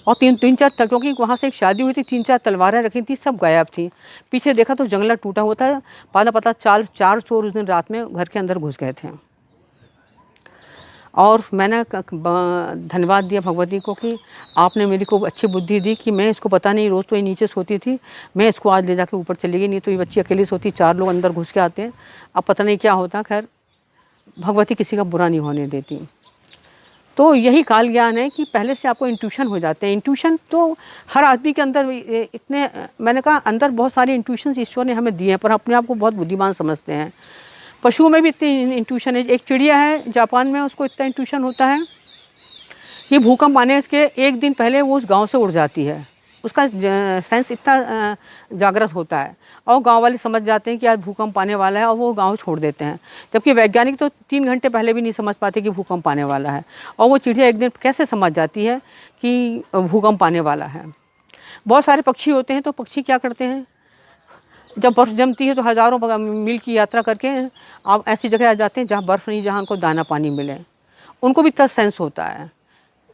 और तीन चार तक, क्योंकि वहाँ से एक शादी हुई थी, 3-4 तलवारें रखी थी, सब गायब थी। पीछे देखा तो जंगला टूटा हुआ था। पता 4 चोर उस दिन रात में घर के अंदर घुस गए थे। और मैंने धन्यवाद दिया भगवती को कि आपने मेरी को अच्छी बुद्धि दी कि मैं इसको, पता नहीं रोज़ तो ये नीचे सोती थी, मैं इसको आज ले जाके ऊपर चली गई, नहीं तो ये बच्ची अकेली सोती, 4 लोग अंदर घुस के आते हैं, अब पता नहीं क्या होता। खैर भगवती किसी का बुरा नहीं होने देती। तो यही काल ज्ञान है कि पहले से आपको इंट्यूशन हो जाते हैं। इंट्यूशन तो हर आदमी के अंदर इतने, मैंने कहा अंदर बहुत सारे इंट्यूशन ईश्वर ने हमें दिए हैं, पर अपने आप को बहुत बुद्धिमान समझते हैं। पशुओं में भी इतनी इंट्यूशन है। एक चिड़िया है जापान में, उसको इतना इंट्यूशन होता है कि भूकंप आने के 1 दिन पहले वो उस गांव से उड़ जाती है। उसका सेंस इतना जागृत होता है और गांव वाले समझ जाते हैं कि आज भूकंप आने वाला है और वो गांव छोड़ देते हैं। जबकि वैज्ञानिक तो 3 घंटे पहले भी नहीं समझ पाते कि भूकंप आने वाला है, और वो चिड़िया 1 दिन कैसे समझ जाती है कि भूकंप आने वाला है। बहुत सारे पक्षी होते हैं, तो पक्षी क्या करते हैं, जब बर्फ़ जमती है तो हज़ारों मील की यात्रा करके आप ऐसी जगह आ जाते हैं जहाँ बर्फ़ नहीं, जहाँ उनको दाना पानी मिले। उनको भी इतना सेंस होता है।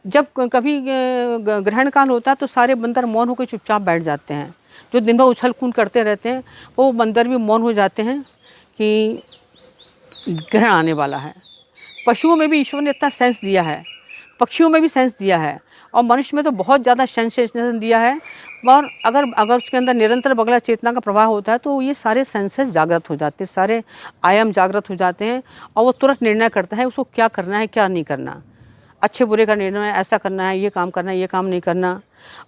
जब कभी ग्रहण काल होता है तो सारे बंदर मौन होकर चुपचाप बैठ जाते हैं। जो दिन भर उछल कूद करते रहते हैं वो बंदर भी मौन हो जाते हैं कि ग्रहण आने वाला है। पशुओं में भी ईश्वर ने इतना सेंस दिया है, पक्षियों में भी सेंस दिया है, और मनुष्य में तो बहुत ज़्यादा सेंसेशन दिया है। और अगर उसके अंदर निरंतर बगला चेतना का प्रवाह होता है तो ये सारे सेंसेस जागृत हो जाते हैं, सारे आयाम जागृत हो जाते हैं, और वो तुरंत निर्णय करता है उसको क्या करना है क्या नहीं करना, अच्छे बुरे का निर्णय, ऐसा करना है, ये काम करना है, ये काम नहीं करना।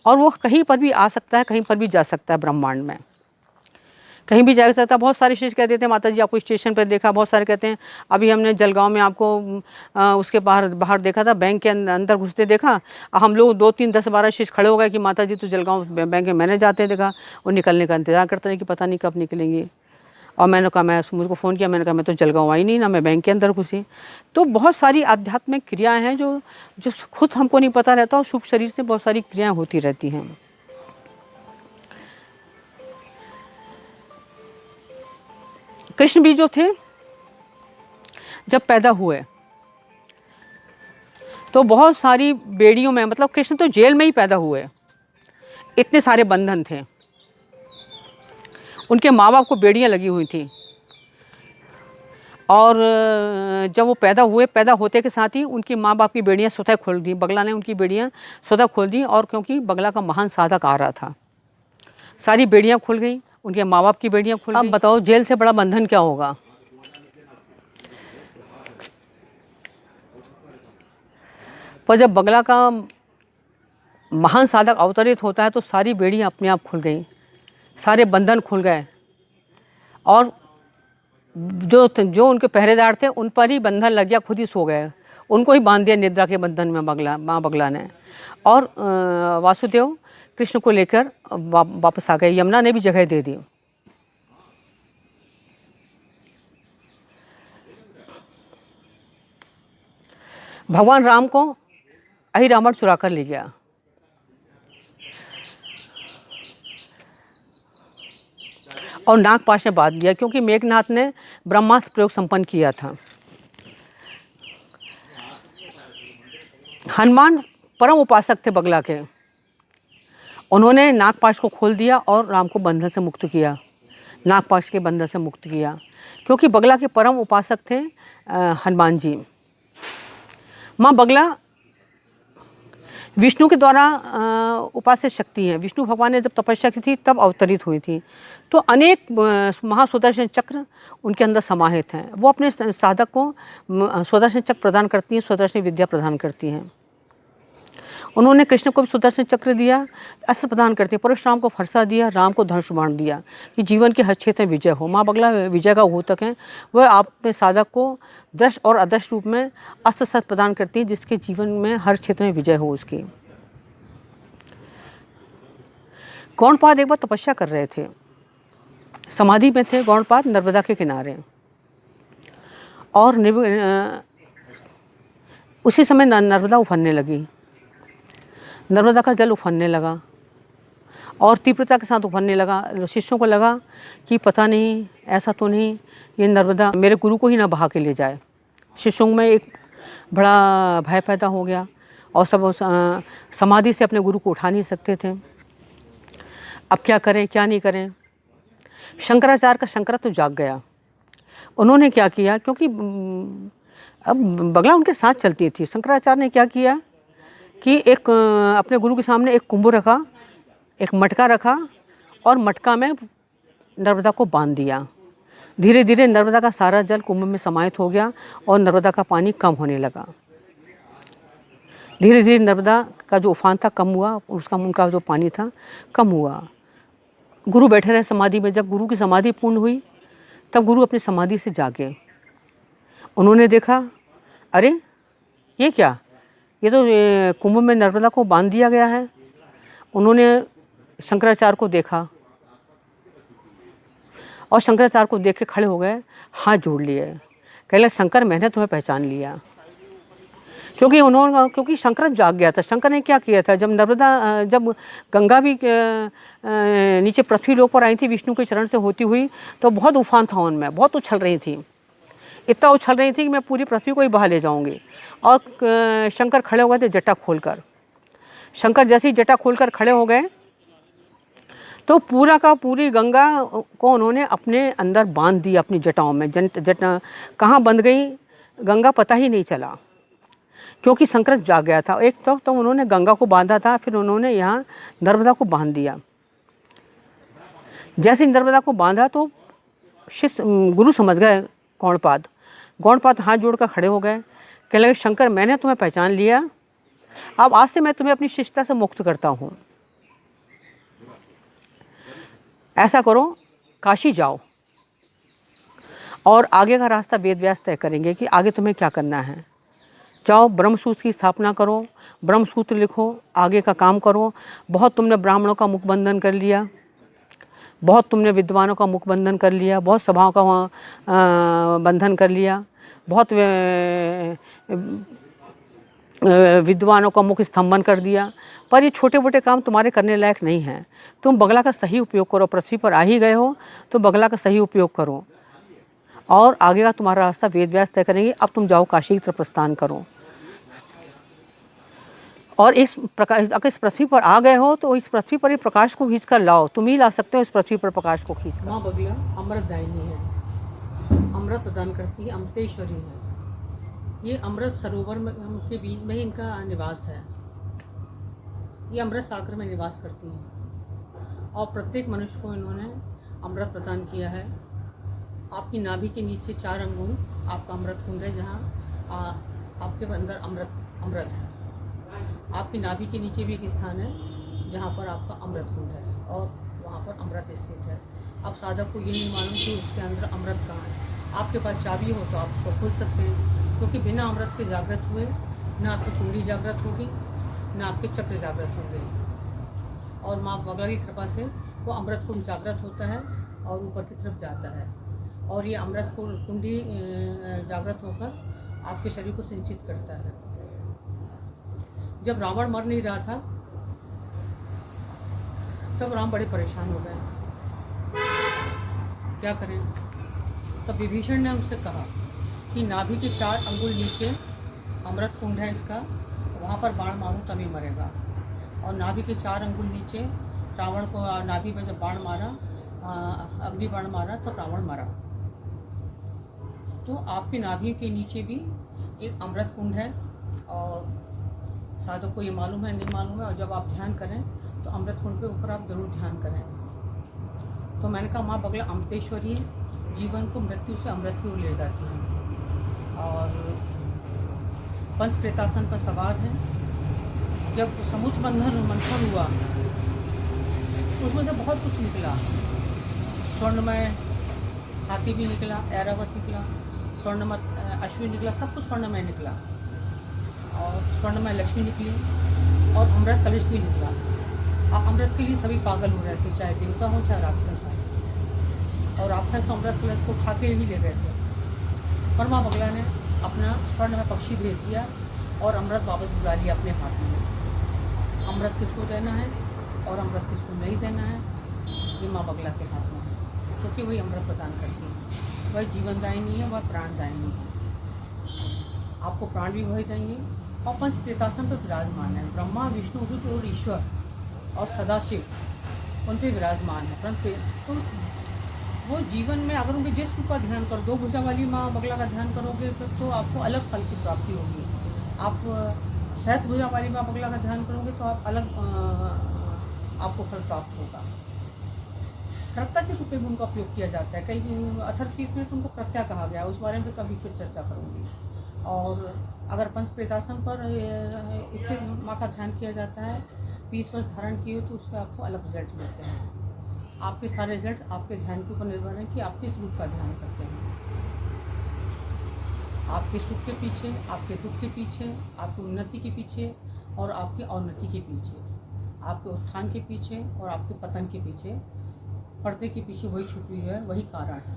और वो कहीं पर भी आ सकता है, कहीं पर भी जा सकता है, ब्रह्मांड में कहीं भी जा सकता है। बहुत सारे शिष्य कह देते हैं माता जी आपको स्टेशन पर देखा, बहुत सारे कहते हैं अभी हमने जलगांव में आपको उसके बाहर देखा था, बैंक के अंदर घुसते देखा। हम लोग 2, 3, 10, 12 शिष्य खड़े हो गए कि माता जी तो जलगांव बैंक में मैंने जाते देखा। वो निकलने का इंतजार करते हैं कि पता नहीं कब निकलेंगे। और मैंने कहा, मुझको फ़ोन किया, मैंने कहा मैं तो जलगांव आई नहीं ना, मैं बैंक के अंदर घुसी। तो बहुत सारी आध्यात्मिक क्रियाएं हैं जो खुद हमको नहीं पता रहता, और शुभ शरीर से बहुत सारी क्रियाएं होती रहती हैं। कृष्ण भी जो थे जब पैदा हुए तो बहुत सारी बेड़ियों में, मतलब कृष्ण तो जेल में ही पैदा हुए, इतने सारे बंधन थे, उनके माँ बाप को बेड़ियाँ लगी हुई थी। और जब वो पैदा हुए, पैदा होते के साथ ही उनकी माँ बाप की बेड़ियाँ स्वतः खोल दी, बगला ने उनकी बेड़ियाँ स्वतः खोल दी। और क्योंकि बगला का महान साधक आ रहा था, सारी बेड़ियाँ खुल गई, उनके माँ बाप की बेड़ियाँ खुल गई। अब बताओ जेल से बड़ा बंधन क्या होगा। पर जब बगला का महान साधक अवतरित होता है तो सारी बेड़ियाँ अपने आप खुल गई, सारे बंधन खुल गए, और जो उनके पहरेदार थे उन पर ही बंधन लग गया, खुद ही सो गए, उनको ही बांध दिया निद्रा के बंधन में माँ बगला ने। और वासुदेव कृष्ण को लेकर वापस आ गए, यमुना ने भी जगह दे दी। भगवान राम को अहिरावण चुरा कर ले गया। और नागपाश में बांध दिया, क्योंकि मेघनाथ ने ब्रह्मास्त्र प्रयोग संपन्न किया था। हनुमान परम उपासक थे बगला के, उन्होंने नागपाश को खोल दिया और राम को बंधन से मुक्त किया, नागपाश के बंधन से मुक्त किया, क्योंकि बगला के परम उपासक थे हनुमान जी। माँ बगला विष्णु के द्वारा उपास्य शक्ति है। विष्णु भगवान ने जब तपस्या की थी तब अवतरित हुई थी, तो अनेक महासुदर्शन चक्र उनके अंदर समाहित हैं। वो अपने साधक को सुदर्शन चक्र प्रदान करती हैं, सुदर्शन विद्या प्रदान करती हैं। उन्होंने कृष्ण को भी सुदर्शन चक्र दिया, अस्त्र प्रदान करते, परशुराम को फरसा दिया, राम को धनुष बाण दिया कि जीवन के हर क्षेत्र में विजय हो। माँ बगला विजय का द्योतक है। वह आप में साधक को दृश्य और अदृश्य रूप में अस्त्र शस्त्र प्रदान करती है, जिसके जीवन में हर क्षेत्र में विजय हो उसकी। गौड़पाद एक बार तपस्या कर रहे थे, समाधि में थे गौड़पाद नर्मदा के किनारे, और उसी समय नर्मदा उफनने लगी, नर्मदा का जल उफनने लगा और तीव्रता के साथ उफनने लगा। शिष्यों को लगा कि पता नहीं, ऐसा तो नहीं ये नर्मदा मेरे गुरु को ही ना बहा के ले जाए। शिष्यों में एक बड़ा भय पैदा हो गया और सब समाधि से अपने गुरु को उठा नहीं सकते थे। अब क्या करें, क्या नहीं करें। शंकराचार्य का शंकरत्व जाग गया। उन्होंने क्या किया, क्योंकि अब बगला उनके साथ चलती थी, शंकराचार्य ने क्या किया कि एक अपने गुरु के सामने एक कुंभ रखा, एक मटका रखा और मटका में नर्मदा को बांध दिया। धीरे धीरे नर्मदा का सारा जल कुंभ में समाहित हो गया और नर्मदा का पानी कम होने लगा। धीरे धीरे नर्मदा का जो उफान था कम हुआ, उनका जो पानी था कम हुआ। गुरु बैठे रहे समाधि में। जब गुरु की समाधि पूर्ण हुई तब गुरु अपनी समाधि से जागे। उन्होंने देखा, अरे ये क्या, ये तो कुंभ में नर्मदा को बांध दिया गया है। उन्होंने शंकराचार्य को देखा और शंकराचार्य को देख के खड़े हो गए, हाथ जोड़ लिए, कहले शंकर मैंने तुम्हें पहचान लिया। क्योंकि शंकर जाग गया था। शंकर ने क्या किया था, जब गंगा भी नीचे पृथ्वी लोक पर आई थी विष्णु के चरण से होती हुई, तो बहुत उफान था उनमें, बहुत उछल रही थी, इतना उछल रही थी कि मैं पूरी पृथ्वी को ही बहा ले जाऊंगी। और शंकर खड़े हो गए थे जटा खोलकर। शंकर जैसे ही जटा खोलकर खड़े हो गए तो पूरी गंगा को उन्होंने अपने अंदर बांध दी, अपनी जटाओं में। जटा कहाँ बंध गई गंगा पता ही नहीं चला, क्योंकि शंकर जाग गया था। एक तो उन्होंने गंगा को बांधा था, फिर उन्होंने यहाँ नर्मदा को बांध दिया। जैसे नर्मदा को बांधा तो शिष्य गुरु समझ गए गौड़पाद हाथ जोड़कर खड़े हो गए, कहने लगे शंकर मैंने तुम्हें पहचान लिया, अब आज से मैं तुम्हें अपनी शिष्टता से मुक्त करता हूँ। ऐसा करो, काशी जाओ और आगे का रास्ता वेद व्यास तय करेंगे कि आगे तुम्हें क्या करना है। जाओ ब्रह्मसूत्र की स्थापना करो, ब्रह्मसूत्र लिखो, आगे का काम करो। बहुत तुमने ब्राह्मणों का मुख बंधन कर लिया, बहुत तुमने विद्वानों का मुख बंधन कर लिया, बहुत सभाओं का बंधन कर लिया, बहुत विद्वानों का मुख स्तंभन कर दिया, पर ये छोटे मोटे काम तुम्हारे करने लायक नहीं हैं। तुम बगला का सही उपयोग करो। पृथ्वी पर आ ही गए हो तो बगला का सही उपयोग करो और आगे का तुम्हारा रास्ता वेद व्यास तय करेंगे। अब तुम जाओ काशी की तरफ प्रस्थान करो और इस पृथ्वी पर आ गए हो तो इस पृथ्वी पर ही प्रकाश को खींच कर लाओ। तुम ही ला सकते हो इस पृथ्वी पर प्रकाश को खींच कर। माँ बगला अमृतदायिनी है, अमृत प्रदान करती है, अमृतेश्वरी है। ये अमृत सरोवर के बीच में ही इनका निवास है। ये अमृत सागर में निवास करती हैं और प्रत्येक मनुष्य को इन्होंने अमृत प्रदान किया है। आपकी नाभि के नीचे 4 अंगुल आपका अमृत कुंड है, जहाँ आपके अंदर अमृत है। आपकी नाभि के नीचे भी एक स्थान है जहाँ पर आपका अमृत कुंड है और वहाँ पर अमृत स्थित है। अब साधक को ये नहीं मालूम कि उसके अंदर अमृत कहाँ है। आपके पास चाबी हो तो आप उसको खोल सकते हैं, क्योंकि बिना अमृत के जागृत हुए न आपकी कुंडली जागृत होगी न आपके चक्र जागृत होंगे। और माँ बगला की कृपा से वो अमृत कुंड जागृत होता है और ऊपर की तरफ जाता है और ये अमृत कुंडी जागृत होकर आपके शरीर को सिंचित करता है। जब रावण मर नहीं रहा था तब राम बड़े परेशान हो गए, क्या करें। तब विभीषण ने उनसे कहा कि नाभि के 4 अंगुल नीचे अमृत कुंड है इसका, वहाँ पर बाण मारूं तभी मरेगा। और नाभि के 4 अंगुल नीचे रावण को नाभि में जब बाण मारा, अग्नि बाण मारा तब रावण मरा। तो आपकी नाभि के नीचे भी एक अमृत कुंड है और साधक को ये मालूम है नहीं मालूम है। और जब आप ध्यान करें तो अमृत कुंड पे ऊपर आप जरूर ध्यान करें। तो मैंने कहा माँ बगला अमृतेश्वरी जीवन को मृत्यु से अमृत की ओर ले जाती है और पंच प्रेतासन पर सवार है जब समुद्र मंथन हुआ उसमें से बहुत कुछ निकला। स्वर्णमय हाथी भी निकला, ऐरावत निकला, स्वर्णमय अश्विन निकला, सब कुछ स्वर्णमय निकला और स्वर्णमय लक्ष्मी निकली और अमृत कलश भी निकला। अब अमृत के लिए सभी पागल हो रहे थे, चाहे देवता हो चाहे राक्षस हो, और राक्षस तो अमृत कलश को खा के ही ले गए थे। पर माँ बगला ने अपना स्वर्णमय पक्षी भेज दिया और अमृत वापस बुला लिया अपने हाथ में। अमृत किसको देना है और अमृत किसको नहीं देना है, ये माँ बगला के हाथ में है, क्योंकि वही अमृत प्रदान करती है। वही जीवनदायिनी है, वह प्राणदायिनी है। आपको प्राण भी वही देंगे और पंच प्रेतासन पर विराजमान है। ब्रह्मा, विष्णु, रुद्र और ईश्वर और सदाशिव उन पर विराजमान है। परंतु तो वो जीवन में अगर उनके जिस रूप का ध्यान करो, 2 भुजा वाली माँ बगला का ध्यान करोगे तो आपको अलग फल की प्राप्ति होगी। आप सहस्त्र भुजा वाली माँ बगला का ध्यान करोगे तो आप अलग आपको फल प्राप्त होगा। कर्ता के रूप में उनका उपयोग किया जाता है। कई अथर्वशीर में उनको प्रत्यय कहा गया, उस बारे में कभी फिर चर्चा करूँगी। और अगर पंच प्रेतासन पर स्थिर माँ का ध्यान किया जाता है, 20 वर्ष धारण किए तो उससे आपको अलग रिजल्ट मिलते हैं। आपके सारे रिजल्ट आपके ध्यान के ऊपर निर्भर है कि आप किस रूप का ध्यान करते हैं। आपके सुख के पीछे, आपके दुख के पीछे, आपकी उन्नति के पीछे और आपकी अवनति के पीछे, आपके उत्थान के पीछे और आपके पतन के पीछे, पर्दे के पीछे वही छुपी हुई है, वही कारण है।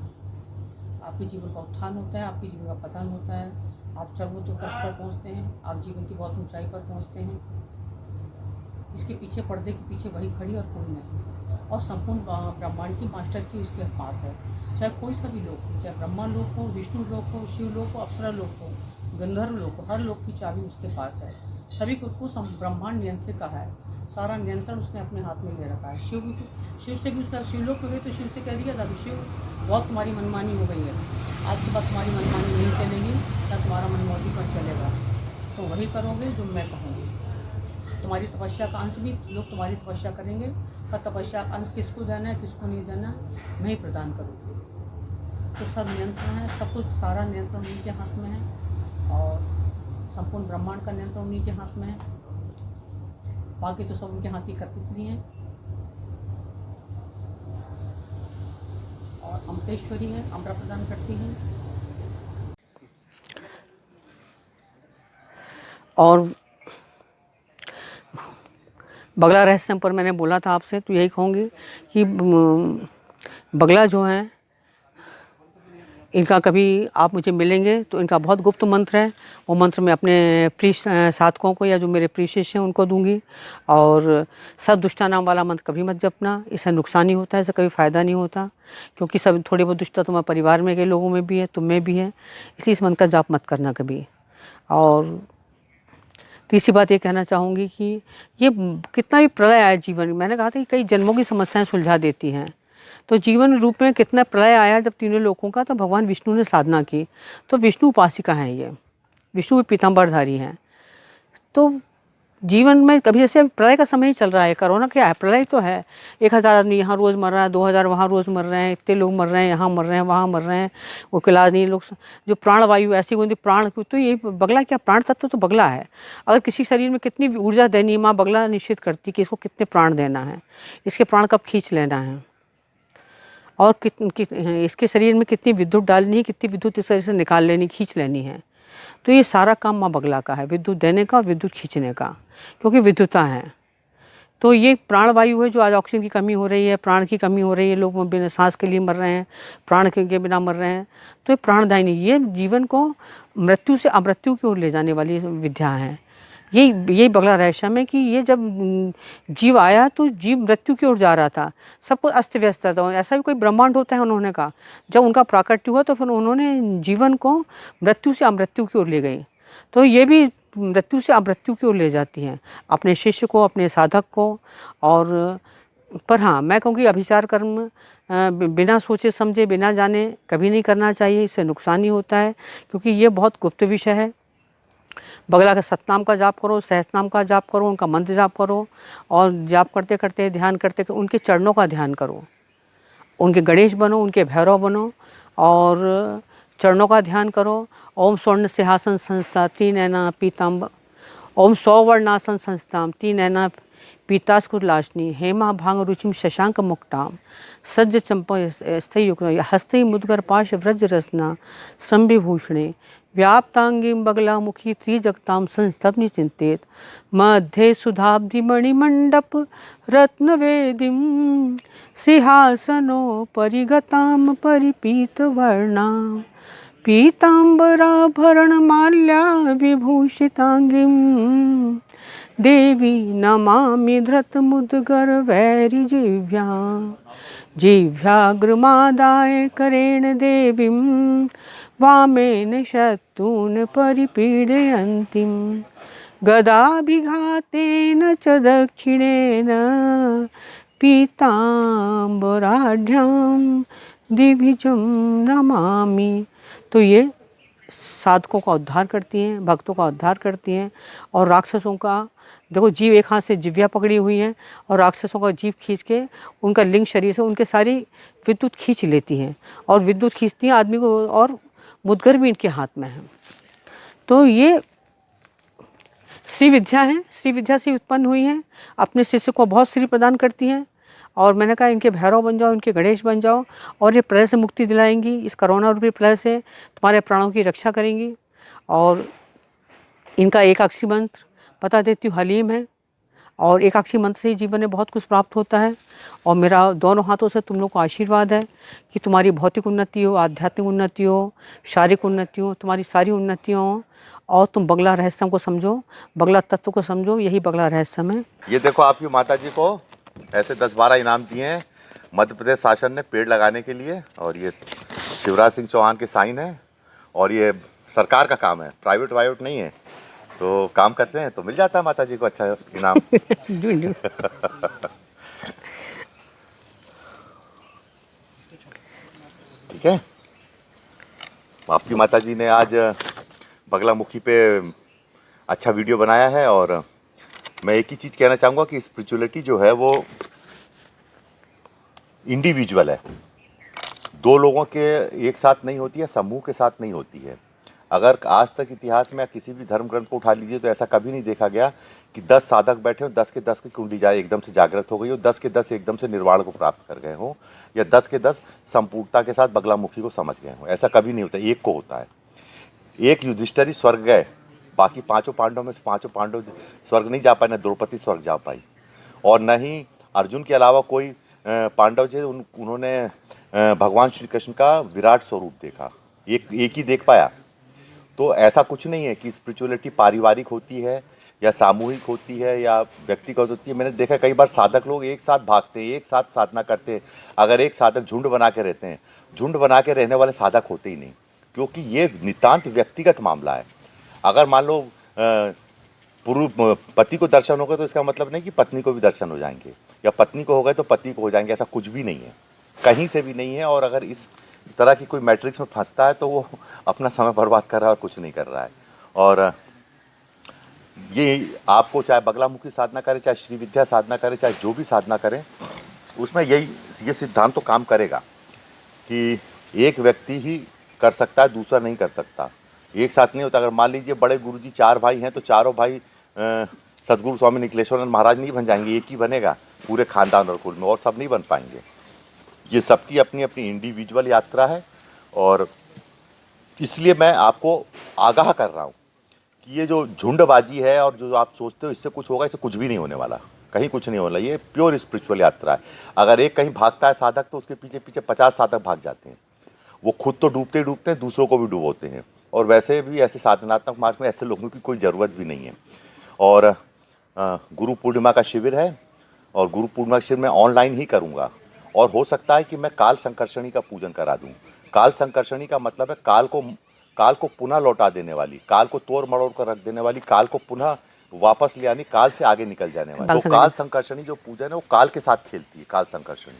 आपके जीवन का उत्थान होता है, आपके जीवन का पतन होता है, आप सर्वोत्कर्ष पर पहुंचते हैं, आप जीवन की बहुत ऊंचाई पर पहुंचते हैं। इसके पीछे, पर्दे के पीछे वही खड़ी और कोई नहीं। और संपूर्ण ब्रह्मांड की मास्टर की उसके हाथ है। चाहे कोई सा भी लोक हो, चाहे ब्रह्मा लोक हो, विष्णु लोक हो, शिव लोक हो, अप्सरा लोक हो, गंधर्व लोक हो, हर लोक की चाबी उसके पास है। सभी को ब्रह्मांड नियंत्रित का है, सारा नियंत्रण उसने अपने हाथ में ले रखा है। शिव से भी उसका शिवलोक में गए तो शिव से कह दिया था कि शिव बहुत तुम्हारी मनमानी हो गई है, आज के बाद तुम्हारी मनमानी नहीं चलेगी, ना तुम्हारा मनमौजी पर चलेगा, तो वही करोगे जो मैं कहूँगी। तुम्हारी तपस्या का अंश भी लोग तुम्हारी तपस्या करेंगे, पर तपस्या का अंश किसको देना है किसको नहीं देना मैं ही प्रदान करूँगी। तो सब नियंत्रण है, सब कुछ, सारा नियंत्रण उन्हीं के हाथ में है और संपूर्ण ब्रह्मांड का नियंत्रण उन्हीं के हाथ में है। बाकी तो सब उनके हाथ की कठपुतली हैं और अमृतेश्वरी है, अमृत प्रदान करती हैं। और बगला रहस्य पर मैंने बोला था आपसे, तो यही कहूँगी कि बगला जो है, इनका कभी आप मुझे मिलेंगे तो इनका बहुत गुप्त मंत्र है। वो मंत्र मैं अपने प्रिय साधकों को या जो मेरे प्रिय शिष्य हैं उनको दूंगी। और सब दुष्टा नाम वाला मंत्र कभी मत जपना, इससे नुकसान ही होता है, इससे कभी फ़ायदा नहीं होता, क्योंकि सब थोड़ी बहुत दुष्टा तुम्हारे परिवार में के लोगों में भी है, तुम में भी है, इसलिए इस मंत्र का जाप मत करना कभी। और तीसरी बात ये कहना चाहूँगी कि ये कितना भी प्रलय आए जीवन में, मैंने कहा था कि कई जन्मों की समस्याएं सुलझा देती हैं, तो जीवन रूप में कितना प्रलय आया जब तीनों लोगों का, तो भगवान विष्णु ने साधना की। तो विष्णु उपासिका हैं, ये विष्णु पीताम्बरधारी हैं। तो जीवन में कभी जैसे प्रलय का समय ही चल रहा है, कोरोना क्या है, प्रलय तो है, 1000 आदमी यहाँ रोज़ मर रहा है, 2000 वहाँ रोज़ मर रहे हैं, इतने लोग मर रहे हैं, यहाँ मर रहे हैं, वहाँ मर रहे हैं, वो इलाज नहीं, लोग जो प्राणवायु ऐसी होती प्राण, तो ये बगला क्या, प्राण तत्व तो बगला है। अगर किसी शरीर में कितनी ऊर्जा देनी है, माँ बगला निश्चित करती कि इसको कितने प्राण देना है, इसके प्राण कब खींच लेना है, और इसके शरीर में कितनी विद्युत डालनी है, कितनी विद्युत इस शरीर से निकाल लेनी, खींच लेनी है। तो ये सारा काम माँ बगला का है, विद्युत देने का और विद्युत खींचने का, क्योंकि विद्युता है। तो ये प्राणवायु है, जो आज ऑक्सीजन की कमी हो रही है, प्राण की कमी हो रही है, लोग बिना सांस के लिए मर रहे हैं, प्राण के बिना मर रहे हैं, तो ये प्राणदायिनी, ये जीवन को मृत्यु से अमृत्यु की ओर ले जाने वाली विद्या है। यही बगला रहस्य में कि ये जब जीव आया तो जीव मृत्यु की ओर जा रहा था, सब कुछ अस्त व्यस्त था। ऐसा भी कोई ब्रह्मांड होता है, उन्होंने कहा जब उनका प्राकट्य हुआ तो फिर उन्होंने जीवन को मृत्यु से अमृत्यु की ओर ले गई। तो ये भी मृत्यु से अमृत्यु की ओर ले जाती हैं अपने शिष्य को, अपने साधक को। और पर हाँ, मैं कहूँगी अभिचार कर्म बिना सोचे समझे, बिना जाने कभी नहीं करना चाहिए, इससे नुकसान ही होता है, क्योंकि ये बहुत गुप्त विषय है। बगला का सतनाम का जाप करो, सहस्रनाम का जाप करो, उनका मंत्र जाप करो, और जाप करते करते, ध्यान करते करते उनके चरणों का ध्यान करो, उनके गणेश बनो, उनके भैरव बनो और चरणों का ध्यान करो। ओम स्वर्ण सिंहासन संस्थाति नैना पीताम्बर, ओम सौवर्णासन संस्थाम तीन नैना पीतास्कुलाशनी हेमा भांग रुचिम शशांक मुक्ताम सज्ज चंपा स्थयुक्त हस्ते मुद्गर पाश व्रज रसना श्रम्भिभूषणे व्याप्तांगीं बगलामुखी त्रिजगतां संस्तभ्नि चिंतेत मध्ये सुधाब्धि मणिमंडप रत्नवेदीं सिंहासनोपरिगतां परिपीतवर्णां पीताम्बराभरणमाल्या विभूषितांगीं देवी नमामि धृतमुद्गरवैरिजिह्वां जिह्वाग्रमादाय करेण देवीं वामेन शत्रून् परिपीडयन्तीं गदाभिघातेन च दक्षिणेन पीताम्बराढ्यां दिविजं नमामि। तो ये साधकों का उद्धार करती हैं, भक्तों का उद्धार करती हैं। और राक्षसों का देखो, जीव एक हाथ से जिव्या पकड़ी हुई है और राक्षसों का जीव खींच के उनका लिंग शरीर से उनके सारी विद्युत खींच लेती हैं और विद्युत खींचती हैं आदमी को, और मुद्गर भी इनके हाथ में है। तो ये श्री विद्या है, श्री विद्या से उत्पन्न हुई हैं, अपने शिष्य को बहुत श्री प्रदान करती हैं। और मैंने कहा इनके भैरव बन जाओ, इनके गणेश बन जाओ, और ये प्रलय से मुक्ति दिलाएंगी। इस कोरोना रूपी प्रलय से तुम्हारे प्राणों की रक्षा करेंगी। और इनका एकाक्षी मंत्र बता देती हूँ, हलीम है, और एकाक्षी मंत्र से ही जीवन में बहुत कुछ प्राप्त होता है। और मेरा दोनों हाथों से तुम लोग को आशीर्वाद है कि तुम्हारी भौतिक उन्नति हो, आध्यात्मिक उन्नति हो, शारीरिक उन्नति हो, तुम्हारी सारी उन्नतियाँ हो, और तुम बगला रहस्यम को समझो, बगला तत्व को समझो। यही बगला रहस्यम है। ये देखो, आपकी माता जी को ऐसे 10-12 इनाम दिए हैं मध्य प्रदेश शासन ने पेड़ लगाने के लिए, और ये शिवराज सिंह चौहान के साइन है, और ये सरकार का काम है, प्राइवेट वाइवेट नहीं है। तो काम करते हैं तो मिल जाता है माता जी को अच्छा इनाम। ठीक है, आपकी माता जी ने आज बगलामुखी पे अच्छा वीडियो बनाया है। और मैं एक ही चीज़ कहना चाहूँगा कि स्पिरिचुअलिटी जो है वो इंडिविजुअल है, दो लोगों के एक साथ नहीं होती है, समूह के साथ नहीं होती है। अगर आज तक इतिहास में किसी भी धर्म ग्रंथ को उठा लीजिए तो ऐसा कभी नहीं देखा गया कि 10 साधक बैठे हो, 10 के 10 की कुंडली जाए एकदम से जागृत हो गई हो, 10 के 10 एकदम से निर्वाण को प्राप्त कर गए हों, या 10 के 10 संपूर्णता के साथ बगलामुखी को समझ गए हों। ऐसा कभी नहीं होता, एक को होता है। एक युधिष्ठिर स्वर्ग गए, बाकी पांचों पांडव में से पांचों पांडव स्वर्ग नहीं जा पाए, न द्रौपदी स्वर्ग जा पाई, और न ही अर्जुन के अलावा कोई पांडव थे उन्होंने भगवान श्री कृष्ण का विराट स्वरूप देखा, एक ही देख पाया। तो ऐसा कुछ नहीं है कि स्पिरिचुअलिटी पारिवारिक होती है या सामूहिक होती है या व्यक्तिगत होती है। मैंने देखा कई बार साधक लोग एक साथ भागते हैं, एक साथ साधना करते हैं। अगर एक साधक झुंड बना के रहते हैं, झुंड बना के रहने वाले साधक होते ही नहीं, क्योंकि ये नितांत व्यक्तिगत मामला है। अगर मान लो पति को दर्शन हो गए तो इसका मतलब नहीं कि पत्नी को भी दर्शन हो जाएंगे, या पत्नी को हो गए तो पति को हो जाएंगे, ऐसा कुछ भी नहीं है, कहीं से भी नहीं है। और अगर इस तरह की कोई मैट्रिक्स में फंसता है तो वो अपना समय बर्बाद कर रहा है और कुछ नहीं कर रहा है। और ये आपको चाहे बगलामुखी साधना करें, चाहे श्री विद्या साधना करें, चाहे जो भी साधना करें, उसमें ये सिद्धांत तो काम करेगा कि एक व्यक्ति ही कर सकता है, दूसरा नहीं कर सकता, एक साथ नहीं होता। अगर मान लीजिए बड़े गुरुजी 4 भाई हैं तो चारों भाई सदगुरु स्वामी निकलेश्वरानंद महाराज नहीं बन जाएंगे, एक ही बनेगा पूरे खानदान और कुल में, और सब नहीं बन पाएंगे। ये सबकी अपनी अपनी इंडिविजुअल यात्रा है, और इसलिए मैं आपको आगाह कर रहा हूँ कि ये जो झुंडबाजी है और जो आप सोचते हो इससे कुछ होगा, इससे कुछ भी नहीं होने वाला, कहीं कुछ नहीं होने वाला। ये प्योर स्पिरिचुअल यात्रा है। अगर एक कहीं भागता है साधक तो उसके पीछे पीछे 50 साधक भाग जाते हैं। वो खुद तो डूबते डूबते हैं, दूसरों को भी डुबोते हैं। और वैसे भी ऐसे साधनात्मक मार्ग में ऐसे लोगों की कोई ज़रूरत भी नहीं है। और गुरु पूर्णिमा का शिविर है, और गुरु पूर्णिमा शिविर मैं ऑनलाइन ही करूँगा, और हो सकता है कि मैं काल संकर्षणी का पूजन करा दूँ। काल संकर्षणी का मतलब है काल को पुनः लौटा देने वाली, काल को तोड़ मरोड़ कर रख देने वाली, काल को पुनः वापस ले आनी, काल से आगे निकल जाने वाली। तो काल संकर्षणी जो पूजन है वो काल के साथ खेलती है, काल संकर्षणी।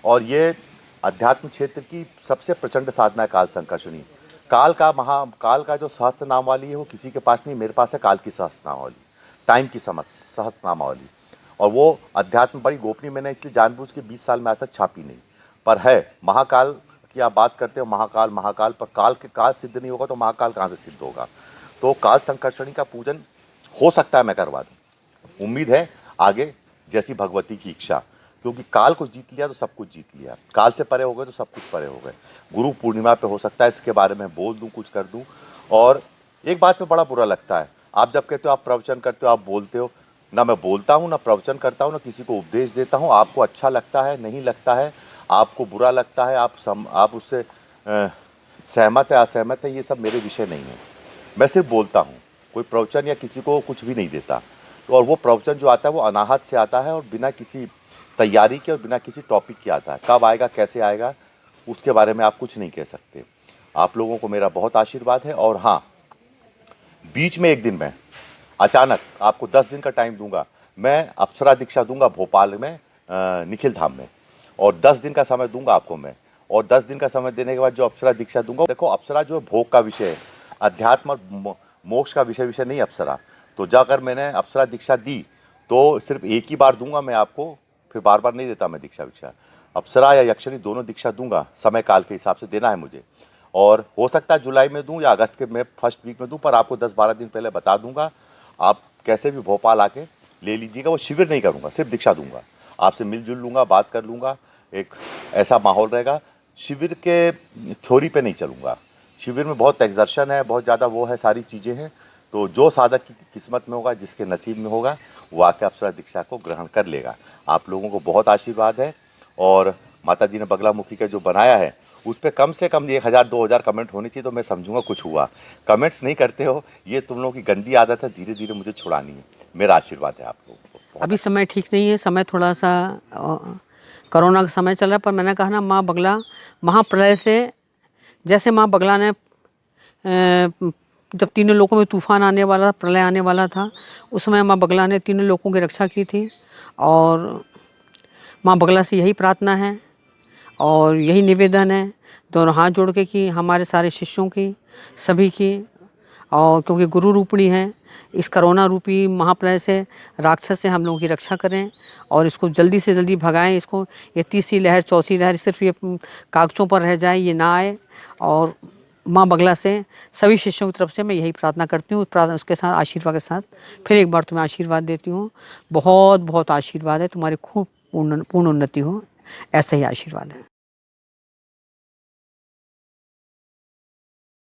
और ये अध्यात्म क्षेत्र की सबसे प्रचंड साधना है काल संकर्षणी। काल का जो सहस्त्र नामावली है वो किसी के पास नहीं, मेरे पास है काल की सहस्त्र नामावली, टाइम की सहस्त्र नामावली। और वो अध्यात्म बड़ी गोपनीय, मैंने इसलिए जानबूझ के 20 साल में आज तक छापी नहीं, पर है। महाकाल की आप बात करते हो, महाकाल पर काल सिद्ध नहीं होगा तो महाकाल कहाँ से सिद्ध होगा। तो काल संकर्षणी का पूजन हो सकता है मैं करवा दूँ, उम्मीद है आगे जैसी भगवती की इच्छा, क्योंकि काल को जीत लिया तो सब कुछ जीत लिया, काल से परे हो गए तो सब कुछ परे हो गए। गुरु पूर्णिमा पे हो सकता है इसके बारे में बोल दूँ, कुछ कर दूँ। और एक बात पे बड़ा बुरा लगता है, आप जब कहते हो आप प्रवचन करते हो, आप बोलते हो, ना मैं बोलता हूँ, ना प्रवचन करता हूँ, ना किसी को उपदेश देता हूँ। आपको अच्छा लगता है, नहीं लगता है, आपको बुरा लगता है, आप उससे सहमत है, असहमत है, ये सब मेरे विषय नहीं है। मैं सिर्फ बोलता हूँ, कोई प्रवचन या किसी को कुछ भी नहीं देता। तो और वो प्रवचन जो आता है वो अनाहत से आता है और बिना किसी तैयारी के और बिना किसी टॉपिक के आता है। कब आएगा, कैसे आएगा, उसके बारे में आप कुछ नहीं कह सकते। आप लोगों को मेरा बहुत आशीर्वाद है। और हाँ, बीच में एक दिन मैं अचानक आपको 10 दिन का टाइम दूंगा, मैं अप्सरा दीक्षा दूंगा भोपाल में निखिल धाम में, और 10 दिन का समय दूंगा आपको मैं। और 10 दिन का समय देने के बाद जो अप्सरा दीक्षा दूंगा, देखो अप्सरा जो है भोग का विषय है, अध्यात्म और मोक्ष का विषय नहीं अप्सरा। तो जाकर मैंने अप्सरा दीक्षा दी तो सिर्फ एक ही बार दूंगा मैं आपको, फिर बार बार नहीं देता मैं दीक्षा वीक्षा। अप्सरा या यक्षिणी दोनों दीक्षा दूंगा, समय काल के हिसाब से देना है मुझे। और हो सकता है जुलाई में दूं या अगस्त के मैं फर्स्ट वीक में दूं, पर आपको 10-12 दिन पहले बता दूंगा। आप कैसे भी भोपाल आके ले लीजिएगा। वो शिविर नहीं करूंगा, सिर्फ दीक्षा दूंगा, आपसे मिलजुल लूँगा, बात कर लूँगा, एक ऐसा माहौल रहेगा। शिविर के थ्योरी पे नहीं चलूँगा, शिविर में बहुत एक्सर्शन है, बहुत ज़्यादा वो है, सारी चीज़ें हैं। तो जो साधक की किस्मत में होगा, जिसके नसीब में होगा, वो आके अप्सरा दीक्षा को ग्रहण कर लेगा। आप लोगों को बहुत आशीर्वाद है। और माता जी ने बगलामुखी का जो बनाया है उस पर कम से कम 1000-2000 कमेंट होनी चाहिए, तो मैं समझूंगा कुछ हुआ। कमेंट्स नहीं करते हो, ये तुम लोगों की गंदी आदत है, धीरे धीरे मुझे छुड़ानी है। मेरा आशीर्वाद है आप लोगों को। अभी समय ठीक नहीं है, समय थोड़ा सा कोरोना का समय चल रहा है, पर मैंने कहा ना, माँ बगला महाप्रलय से, जैसे माँ बगला ने जब तीनों लोकों में तूफान आने वाला, प्रलय आने वाला था, उस समय माँ बगला ने तीनों लोकों की रक्षा की थी। और माँ बगला से यही प्रार्थना है और यही निवेदन है, दोनों हाथ जोड़ के, कि हमारे सारे शिष्यों की, सभी की, और क्योंकि गुरु रूपणी है, इस करोना रूपी महाप्रलय से, राक्षस से हम लोगों की रक्षा करें और इसको जल्दी से जल्दी भगाएं। इसको, ये तीसरी लहर, चौथी लहर सिर्फ ये कागज़ों पर रह जाए, ये ना आए। और माँ बगला से सभी शिष्यों की तरफ से मैं यही प्रार्थना करती हूँ, प्रार्थना उसके साथ आशीर्वाद के साथ फिर एक बार तुम्हें आशीर्वाद देती हूँ। बहुत बहुत आशीर्वाद है, तुम्हारी खूब पूर्ण उन्नति हो, ऐसा ही आशीर्वाद है।